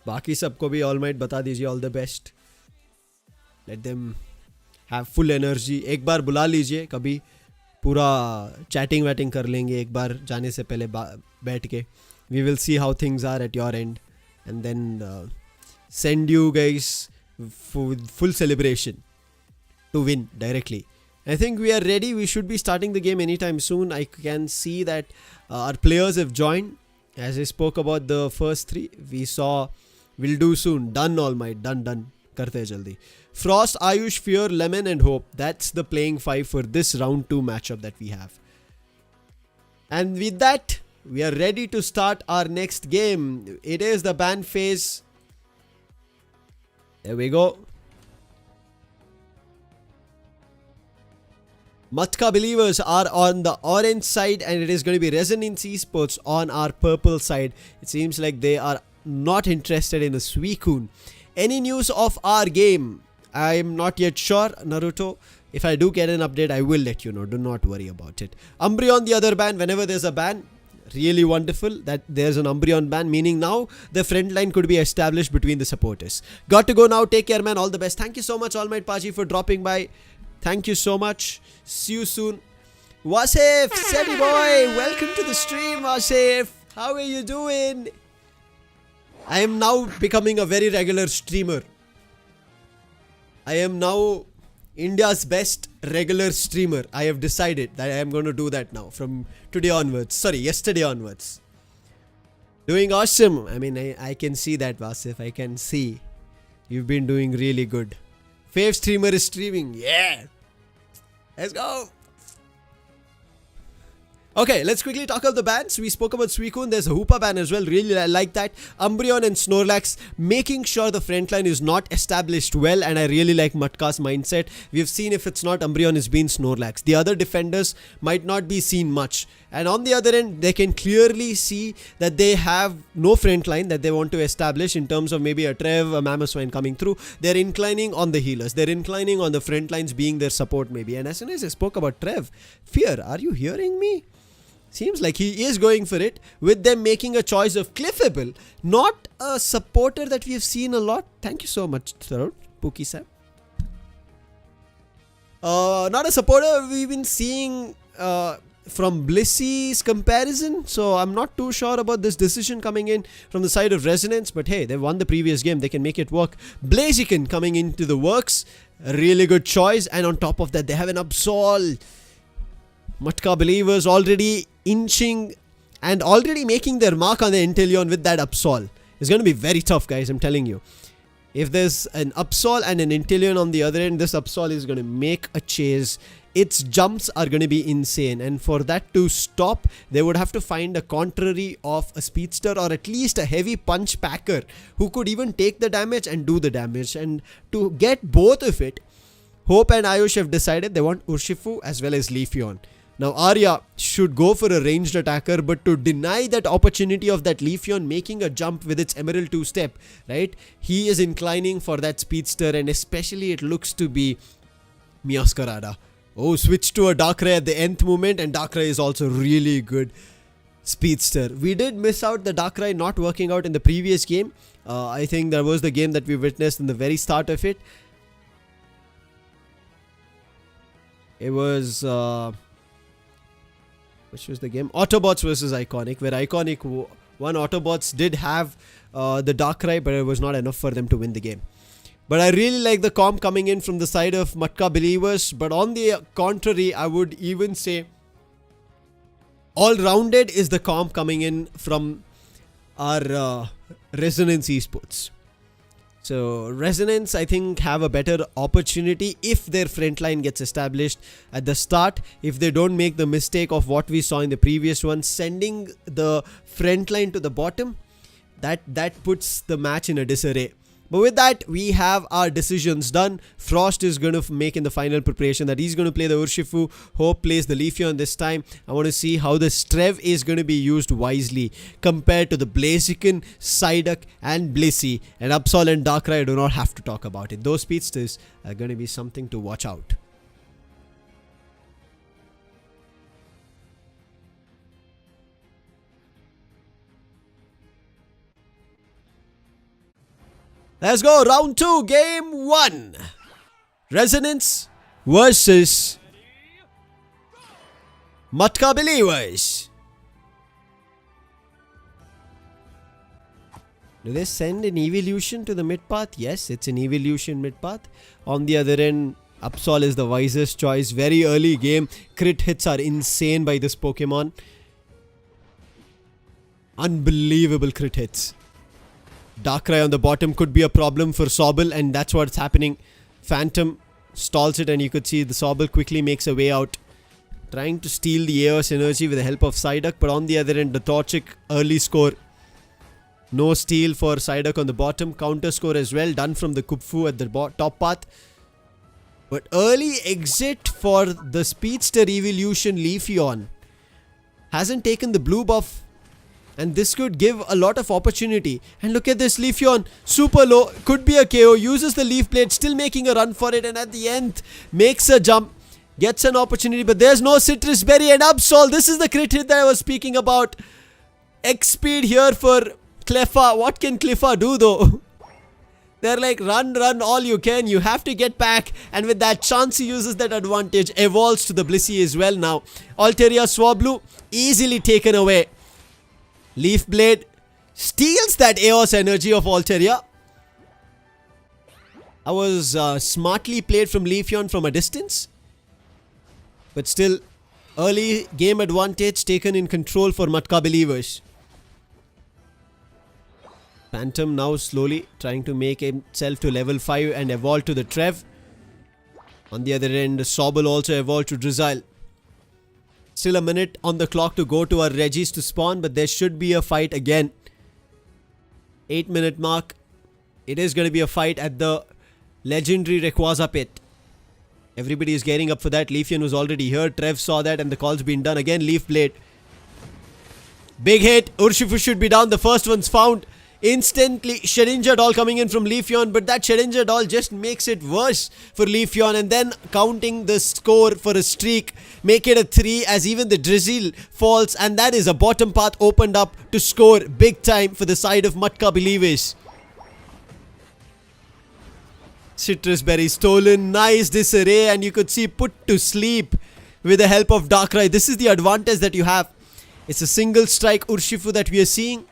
बाकी सबको भी All Might बता दीजिए all the best. Let them have full energy. एक बार बुला लीजिए कभी, पूरा चैटिंग वैटिंग कर लेंगे एक बार जाने से पहले बैठ के. We will see how things are at your end and then send you guys full celebration to win directly. I think we are ready. We should be starting the game anytime soon. I can see that our players have joined. As I spoke about the first 3, we saw will do soon. Done, All Might. Done. Karte hai jaldi. Frost, Ayush, Fear, Lemon and Hope. That's the playing 5 for this round 2 matchup that we have. And with that, we are ready to start our next game. It is the ban phase. There we go. Matka believers are on the orange side and it is going to be Resonance Esports on our purple side. It seems like they are not interested in a Suicune. Any news of our game? I'm not yet sure, Naruto. If I do get an update, I will let you know. Do not worry about it. Umbreon, the other ban. Whenever there's a ban, really wonderful that there's an Umbreon ban, meaning now the front line could be established between the supporters. Got to go now. Take care, man. All the best. Thank you so much, All Might Paji, for dropping by. Thank you so much. See you soon. Wasif, Sebi boy, welcome to the stream, Wasif. How are you doing? I am now becoming a very regular streamer. I am now India's best regular streamer. I have decided that I am going to do that now from today onwards. Sorry, yesterday onwards. Doing awesome. I mean, I can see that, Vasif. I can see. You've been doing really good. Fave streamer is streaming. Yeah. Let's go. Okay, let's quickly talk about the bans. We spoke about Suicune. There's a Hoopa ban as well. Really like that. Umbreon and Snorlax making sure the front line is not established well. And I really like Matka's mindset. We've seen if it's not Umbreon, it's been Snorlax. The other defenders might not be seen much. And on the other end, they can clearly see that they have no front line that they want to establish in terms of maybe a Trev, a Mamoswine coming through. They're inclining on the healers. They're inclining on the front lines being their support maybe. And as soon as I spoke about Trev, Fear, are you hearing me? Seems like he is going for it, with them making a choice of Cliffable, not a supporter that we have seen a lot. Thank you so much, Pookie Sam. Not a supporter we've been seeing from Blissy's comparison, so I'm not too sure about this decision coming in from the side of Resonance, but hey, they won the previous game, they can make it work. Blaziken coming into the works, a really good choice, and on top of that, they have an Absol. Matka believers already inching and already making their mark on the Inteleon with that Absol. It's going to be very tough, guys, I'm telling you. If there's an Absol and an Inteleon on the other end, this Absol is going to make a chase. Its jumps are going to be insane. And for that to stop, they would have to find a contrary of a Speedster or at least a heavy punch packer who could even take the damage and do the damage. And to get both of it, Hope and Ayush have decided they want Urshifu as well as Leafeon. Now Arya should go for a ranged attacker, but to deny that opportunity of that Leafeon making a jump with its Emerald 2-step, right? He is inclining for that Speedster, and especially it looks to be Miascarada. Oh, switch to a Darkrai at the nth moment, and Darkrai is also really good speedster. We did miss out the Darkrai not working out in the previous game. I think that was the game that we witnessed in the very start of it. It was which was the game? Autobots versus Iconic, where Iconic won. Autobots did have the Darkrai, but it was not enough for them to win the game. But I really like the comp coming in from the side of Matka believers. But on the contrary, I would even say all-rounded is the comp coming in from our Resonance Esports. So Resonance, I think, have a better opportunity if their front line gets established at the start. If they don't make the mistake of what we saw in the previous one, sending the front line to the bottom, that puts the match in a disarray. But with that, we have our decisions done. Frost is going to make in the final preparation that he's going to play the Urshifu. Hope plays the Leafeon this time. I want to see how the Strev is going to be used wisely compared to the Blaziken, Psyduck and Blissey. And Absol and Darkrai, I do not have to talk about it. Those speedsters are going to be something to watch out. Let's go, round 2, game 1. Resonance versus Matka believers. Do they send an evolution to the mid path? Yes, it's an evolution mid path. On the other end, Absol is the wisest choice. Very early game. Crit hits are insane by this Pokemon. Unbelievable crit hits. Darkrai on the bottom could be a problem for Sobble, and that's what's happening. Phantom stalls it, and you could see the Sobble quickly makes a way out, trying to steal the Eos energy with the help of Psyduck. But on the other end, the Torchic early score. No steal for Psyduck on the bottom. Counter score as well, done from the Kupfu at the top path. But early exit for the Speedster Evolution Leafeon. Hasn't taken the blue buff. And this could give a lot of opportunity. And look at this Leafeon. Super low. Could be a KO. Uses the Leaf Blade. Still making a run for it. And at the end, makes a jump. Gets an opportunity. But there's no Citrus Berry. And Absol. This is the crit hit that I was speaking about. X speed here for Cleffa. What can Cleffa do though? They're like, run all you can. You have to get back. And with that, Chansey uses that advantage. Evolves to the Blissey as well now. Altaria Swablu. Easily taken away. Leaf Blade steals that Eos energy of Altaria. I was smartly played from Leafeon from a distance. But still, early game advantage taken in control for Matka believers. Phantom now slowly trying to make himself to level 5 and evolve to the Trev. On the other end, Sobble also evolved to Drizzile. Still a minute on the clock to go to our Regis to spawn, but there should be a fight again. 8-minute mark. It is going to be a fight at the legendary Rayquaza pit. Everybody is getting up for that. Leafeon was already here. Trev saw that and the call's been done. Again, Leaf Blade. Big hit. Urshifu should be down. The first one's found. Instantly, Shedinja doll coming in from Leafeon, but that Shedinja doll just makes it worse for Leafeon, and then counting the score for a streak, make it a 3 as even the Drizzle falls, and that is a bottom path opened up to score big time for the side of Matka believers. Citrus Berry stolen, nice disarray, and you could see put to sleep with the help of Darkrai. This is the advantage that you have. It's a single strike Urshifu that we are seeing.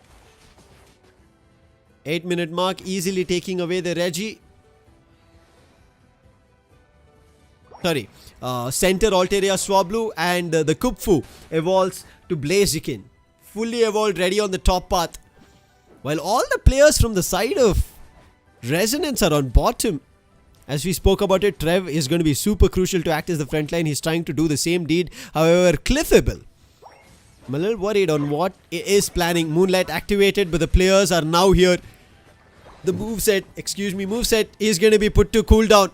8-minute mark, easily taking away the Reggie. Center Altaria Swablu, and the Kupfu evolves to Blaziken. Fully evolved, ready on the top path. While all the players from the side of Resonance are on bottom. As we spoke about it, Trev is going to be super crucial to act as the front line. He's trying to do the same deed. However, Cliffable. I'm a little worried on what it is planning. Moonlight activated, but the players are now here. The moveset is going to be put to cooldown.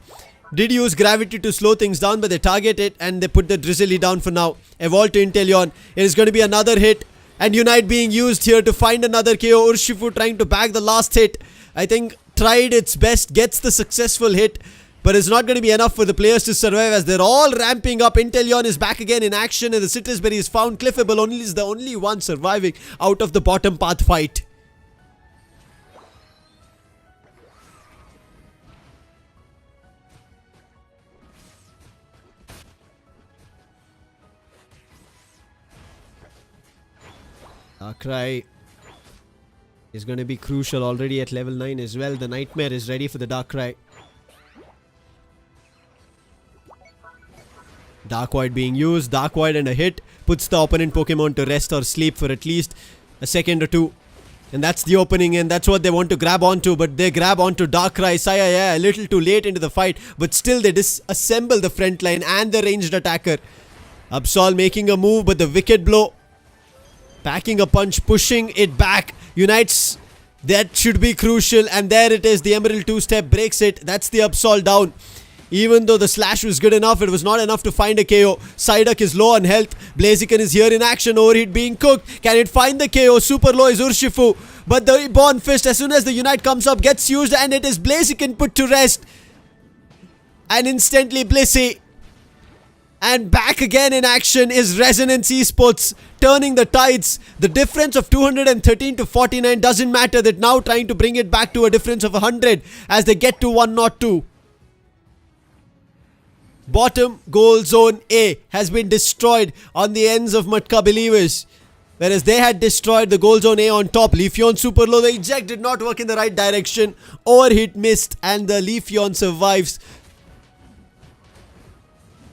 Did use gravity to slow things down, but they target it and they put the Drizzly down for now. Evolve to Inteleon. It is going to be another hit. And Unite being used here to find another KO. Urshifu trying to bag the last hit. I think tried its best, gets the successful hit. But it's not going to be enough for the players to survive as they're all ramping up. Inteleon is back again in action and the Citrusberry is found. Cliffable only is the only one surviving out of the bottom path fight. Darkrai is going to be crucial already at level 9 as well. The Nightmare is ready for the Darkrai. Dark Void being used. Dark Void and a hit puts the opponent Pokemon to rest or sleep for at least a second or two. And that's the opening and that's what they want to grab onto. But they grab onto Darkrai. Saya, a little too late into the fight. But still they disassemble the front line and the ranged attacker. Absol making a move but the Wicked Blow. Packing a punch, pushing it back. Unites. That should be crucial. And there it is. The Emerald 2-step breaks it. That's the Absol down. Even though the slash was good enough, it was not enough to find a KO. Psyduck is low on health. Blaziken is here in action. Overheat being cooked. Can it find the KO? Super low is Urshifu. But the Born Fist, as soon as the Unite comes up, gets used. And it is Blaziken put to rest. And instantly Blissey. And back again in action is Resonance Esports, turning the tides. The difference of 213 to 49 doesn't matter. They're now trying to bring it back to a difference of 100 as they get to 102. Bottom goal zone A has been destroyed on the ends of Matka believers. Whereas they had destroyed the goal zone A on top. Leafeon super low. The eject did not work in the right direction. Overhit missed and the Leafeon survives.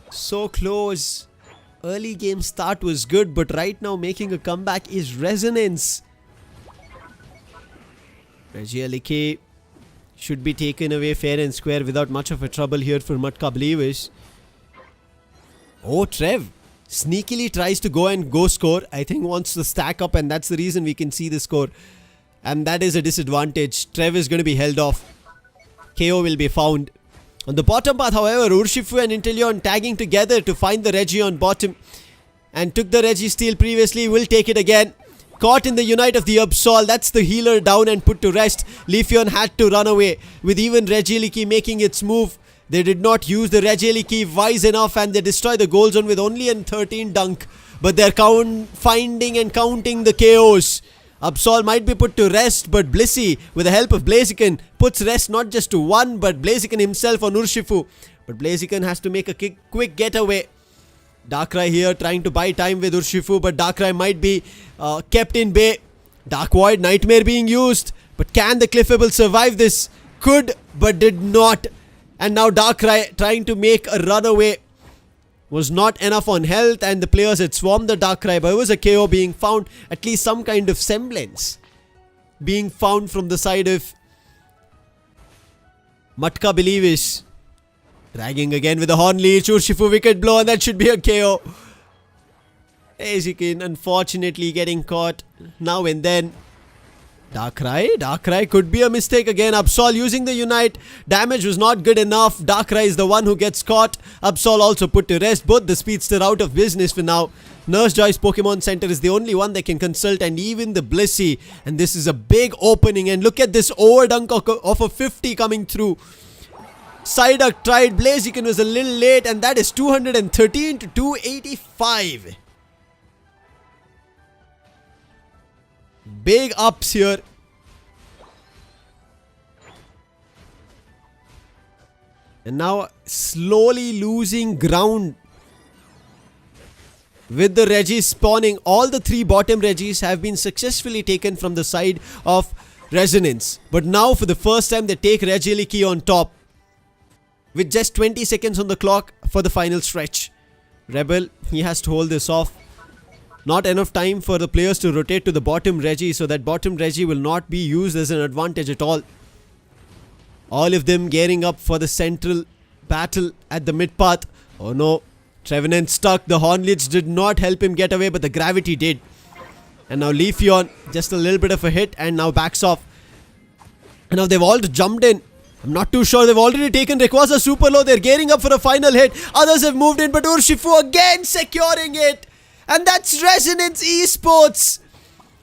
So close. Early game start was good, but right now making a comeback is Resonance. Regieleki should be taken away fair and square without much of a trouble here for Matka believers. Oh, Trev sneakily tries to go score. I think wants to stack up and that's the reason we can see the score. And that is a disadvantage. Trev is going to be held off. KO will be found. On the bottom path, however, Urshifu and Inteleon tagging together to find the Regi on bottom. And took the Regi steal previously, will take it again. Caught in the Unite of the Absol, that's the healer down and put to rest. Leafeon had to run away with even Regieleki making its move. They did not use the Regieleki wise enough and they destroy the goal zone with only a 13 dunk. But they're finding and counting the KOs. Absol might be put to rest, but Blissey, with the help of Blaziken, puts rest not just to one, but Blaziken himself on Urshifu. But Blaziken has to make a quick getaway. Darkrai here trying to buy time with Urshifu, but Darkrai might be kept in bay. Dark Void, Nightmare being used. But can the Cliffable survive this? Could, but did not. And now Darkrai trying to make a runaway. Was not enough on health and the players had swarmed the Darkrai, but it was a KO being found. At least some kind of semblance being found from the side of Matka believers. Dragging again with the Horn Leech. Urshifu Wicked Blow and that should be a KO. Blaziken unfortunately getting caught now and then. Darkrai could be a mistake again. Absol using the Unite. Damage was not good enough. Darkrai is the one who gets caught. Absol also put to rest. Both the Speedster out of business for now. Nurse Joy's Pokemon Center is the only one they can consult and even the Blissey. And this is a big opening and look at this overdunk of a 50 coming through. Psyduck tried. Blaziken was a little late and that is 213 to 285. Big ups here. And now slowly losing ground with the Regis spawning. All the three bottom Regis have been successfully taken from the side of Resonance. But now for the first time they take Regieleki on top. With just 20 seconds on the clock for the final stretch. Rebel, he has to hold this off. Not enough time for the players to rotate to the bottom Regi, so that bottom Regi will not be used as an advantage at all. All of them gearing up for the central battle at the mid path. Oh no, Trevenant stuck. The Horn Leech did not help him get away, but the gravity did. And now Leafeon, just a little bit of a hit and now backs off. And now they've all jumped in. I'm not too sure. They've already taken Rayquaza super low. They're gearing up for a final hit. Others have moved in, but Urshifu again securing it. And that's Resonance Esports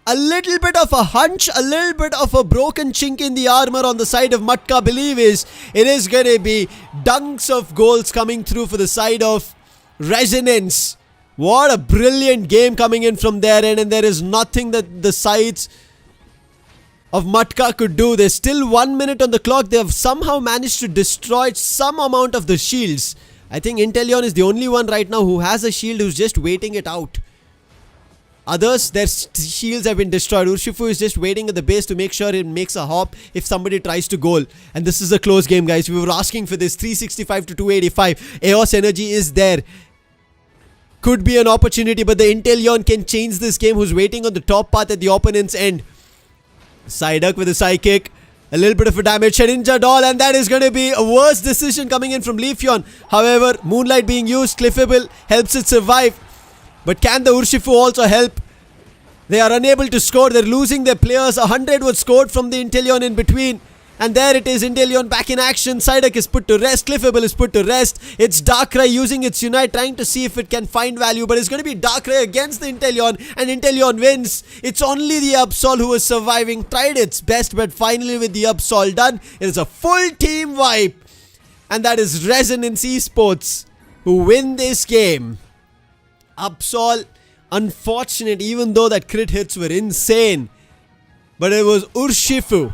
A little bit of a hunch, a little bit of a broken chink in the armor on the side of Matka. Believe it is going to be dunks of goals coming through for the side of Resonance. What a brilliant game coming in from their end, and there is nothing that the sides of Matka could do. There's still 1 minute on the clock. They have somehow managed to destroy some amount of the shields. I think Inteleon is the only one right now who has a shield, who's just waiting it out. Others, their shields have been destroyed. Urshifu is just waiting at the base to make sure it makes a hop if somebody tries to goal. And this is a close game, guys. We were asking for this. 365 to 285. Eos energy is there. Could be an opportunity, but the Inteleon can change this game. Who's waiting on the top path at the opponent's end. Psyduck with a Psychic. A little bit of a damage. Shedinja Doll, and that is going to be a worse decision coming in from Leafeon. However, Moonlight being used, Cliffable helps it survive. But can the Urshifu also help? They are unable to score. They're losing their players. 100 was scored from the Inteleon in between. And there it is. Inteleon back in action. Psyduck is put to rest. Cliffable is put to rest. It's Darkrai using its Unite, trying to see if it can find value. But it's going to be Darkrai against the Inteleon. And Inteleon wins. It's only the Absol who is surviving. Tried its best, but finally with the Absol done, it is a full team wipe. And that is Resonance Esports who win this game. Absol, unfortunate, even though that crit hits were insane. But it was Urshifu.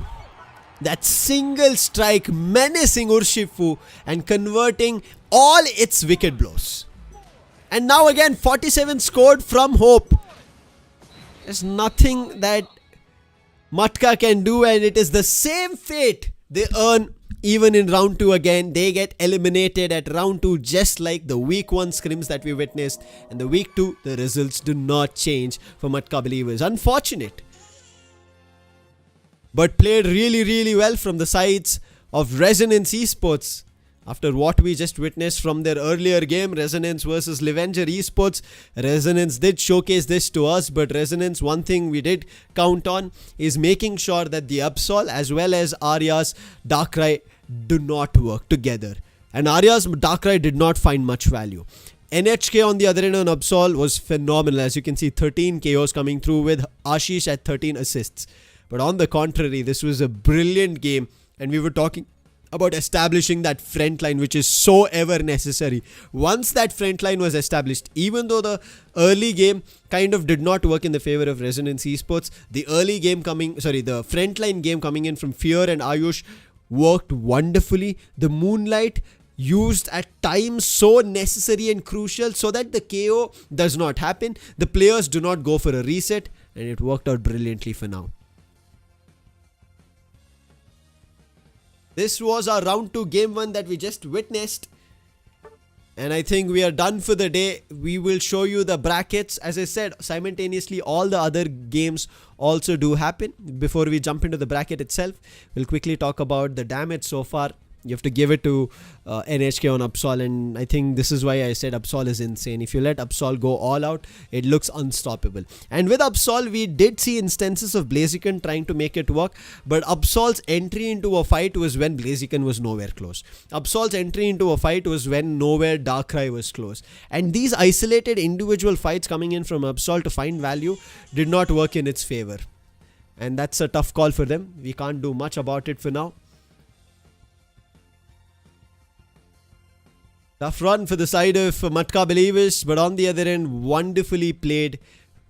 That single strike menacing Urshifu and converting all its wicked blows. And now again 47 scored from Hope. There's nothing that Matka can do, and it is the same fate they earn even in round 2 again. They get eliminated at round 2 just like the week 1 scrims that we witnessed. And the week 2, the results do not change for Matka believers. Unfortunate. But played really well from the sides of Resonance Esports. After what we just witnessed from their earlier game, Resonance versus Levenger Esports, Resonance did showcase this to us, but Resonance, one thing we did count on is making sure that the Absol as well as Arya's Darkrai do not work together. And Arya's Darkrai did not find much value. NHK on the other end on Absol was phenomenal. As you can see, 13 KOs coming through with Ashish at 13 assists. But on the contrary, this was a brilliant game, and we were talking about establishing that front line, which is so ever necessary. Once that front line was established, even though the early game kind of did not work in the favor of Resonance Esports, the front line game coming in from Fear and Ayush worked wonderfully. The Moonlight used at times so necessary and crucial so that the KO does not happen. The players do not go for a reset, and it worked out brilliantly for now. This was our round 2 game 1 that we just witnessed. And I think we are done for the day. We will show you the brackets. As I said, simultaneously all the other games also do happen. Before we jump into the bracket itself, we'll quickly talk about the damage so far. You have to give it to NHK on Absol, and I think this is why I said Absol is insane. If you let Absol go all out, it looks unstoppable. And with Absol, we did see instances of Blaziken trying to make it work, but Absol's entry into a fight was when Blaziken was nowhere close. Absol's entry into a fight was when nowhere Darkrai was close. And these isolated individual fights coming in from Absol to find value did not work in its favor. And that's a tough call for them. We can't do much about it for now. Tough run for the side of Matka believers, but on the other end, wonderfully played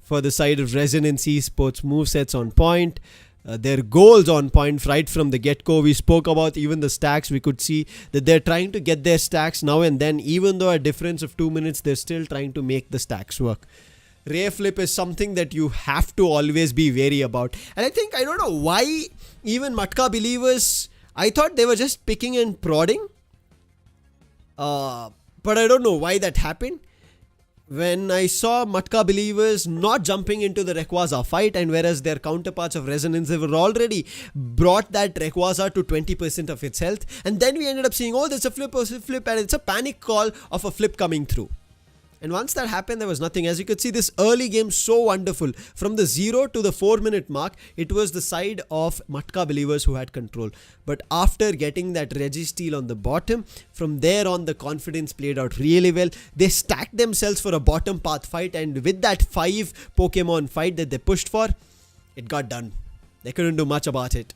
for the side of Resonance Esports. Movesets on point, their goals on point right from the get-go. We spoke about even the stacks. We could see that they're trying to get their stacks now and then. Even though a difference of 2 minutes, they're still trying to make the stacks work. Ray Flip is something that you have to always be wary about. And I don't know why even Matka believers, I thought they were just picking and prodding. But I don't know why that happened. When I saw Matka believers not jumping into the Rayquaza fight, and whereas their counterparts of Resonance, they were already brought that Rayquaza to 20% of its health, and then we ended up seeing, oh, there's a flip, and it's a panic call of a flip coming through. And once that happened, there was nothing. As you could see, this early game so wonderful. From the 0 to the 4-minute mark, it was the side of Matka believers who had control. But after getting that Registeel on the bottom, from there on the confidence played out really well. They stacked themselves for a bottom path fight, and with that 5 Pokemon fight that they pushed for, it got done. They couldn't do much about it.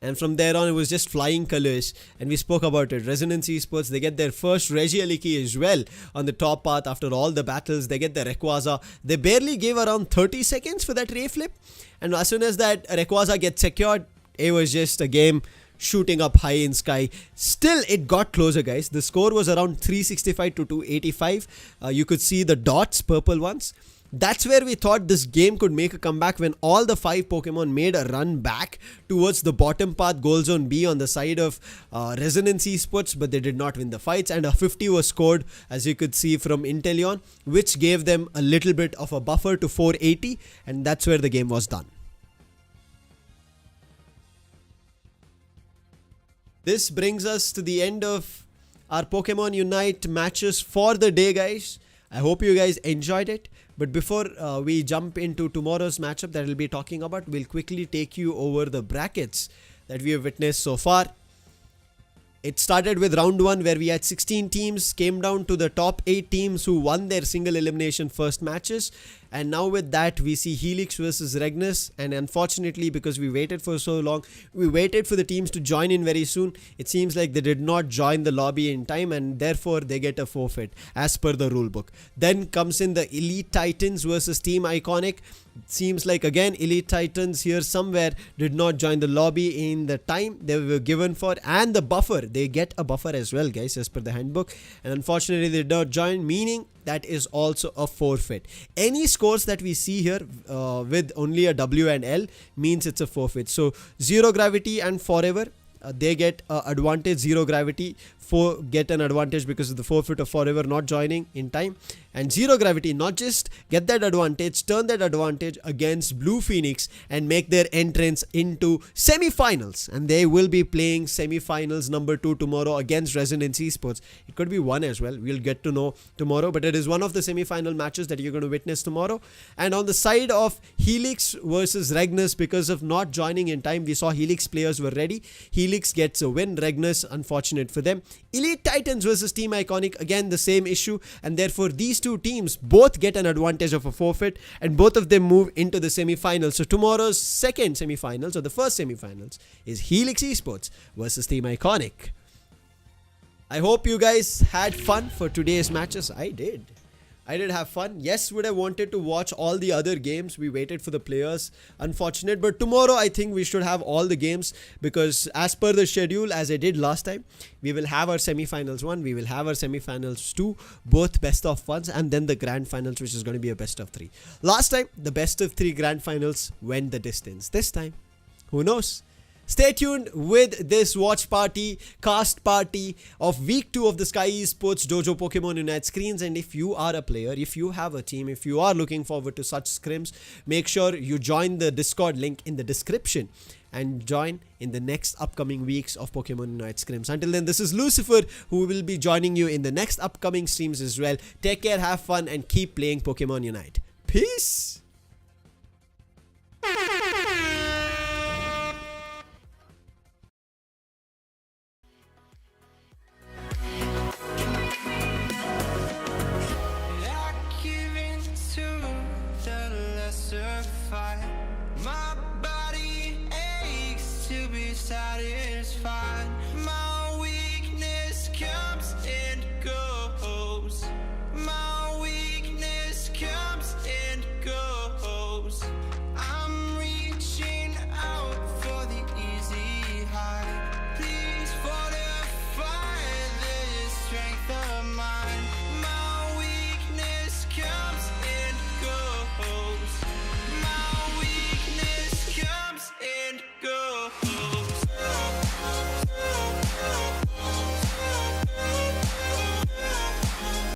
And from there on, it was just flying colors. And we spoke about it. Resonance Esports, they get their first Regieliki as well on the top path after all the battles. They get the Rayquaza. They barely gave around 30 seconds for that Ray Flip. And as soon as that Rayquaza gets secured, it was just a game shooting up high in sky. Still, it got closer, guys. The score was around 365 to 285. You could see the dots, purple ones. That's where we thought this game could make a comeback when all the 5 Pokemon made a run back towards the bottom path, Goal Zone B on the side of Resonance Esports, but they did not win the fights, and a 50 was scored, as you could see, from Inteleon, which gave them a little bit of a buffer to 480, and that's where the game was done. This brings us to the end of our Pokemon Unite matches for the day, guys. I hope you guys enjoyed it. But before we jump into tomorrow's matchup that we'll be talking about, we'll quickly take you over the brackets that we have witnessed so far. It started with round 1 where we had 16 teams, came down to the top 8 teams who won their single elimination first matches. And now with that, we see Helix versus Regnus. And unfortunately, because we waited for so long, we waited for the teams to join in very soon. It seems like they did not join the lobby in time, and therefore they get a forfeit as per the rulebook. Then comes in the Elite Titans versus Team Iconic. Seems like again Elite Titans here somewhere did not join the lobby in the time they were given for, and the buffer, they get a buffer as well, guys, as per the handbook, and unfortunately they did not join, meaning that is also a forfeit. Any scores that we see here with only a W and L means it's a forfeit. So Zero Gravity and Forever, they get advantage. Zero Gravity get an advantage because of the forfeit of Forever not joining in time, and Zero Gravity not just get that advantage, turn that advantage against Blue Phoenix and make their entrance into semi-finals, and they will be playing semi-finals number 2 tomorrow against Resonance Esports. It could be 1 as well, we'll get to know tomorrow, but it is one of the semi-final matches that you're going to witness tomorrow. And on the side of Helix versus Regnus, because of not joining in time, we saw Helix players were ready. Helix gets a win, Regnus, unfortunate for them. Elite Titans versus Team Iconic, again the same issue, and therefore these two teams both get an advantage of a forfeit, and both of them move into the semi-finals. So tomorrow's second semi-finals, or the first semi-finals, is Helix Esports versus Team Iconic. I hope you guys had fun for today's matches. I did have fun. Yes, would have wanted to watch all the other games. We waited for the players. Unfortunate. But tomorrow, I think we should have all the games, because as per the schedule, as I did last time, we will have our semi-finals 1, we will have our semi-finals 2, both best of 1s, and then the grand finals, which is going to be a best of 3. Last time, the best of 3 grand finals went the distance. This time, who knows? Stay tuned with this watch party, cast party of week 2 of the Skyesports DOJO Pokemon Unite screens. And if you are a player, if you have a team, if you are looking forward to such scrims, make sure you join the Discord link in the description and join in the next upcoming weeks of Pokemon Unite scrims. Until then, this is Lucifer, who will be joining you in the next upcoming streams as well. Take care, have fun, and keep playing Pokemon Unite. Peace! My body aches to be satisfied.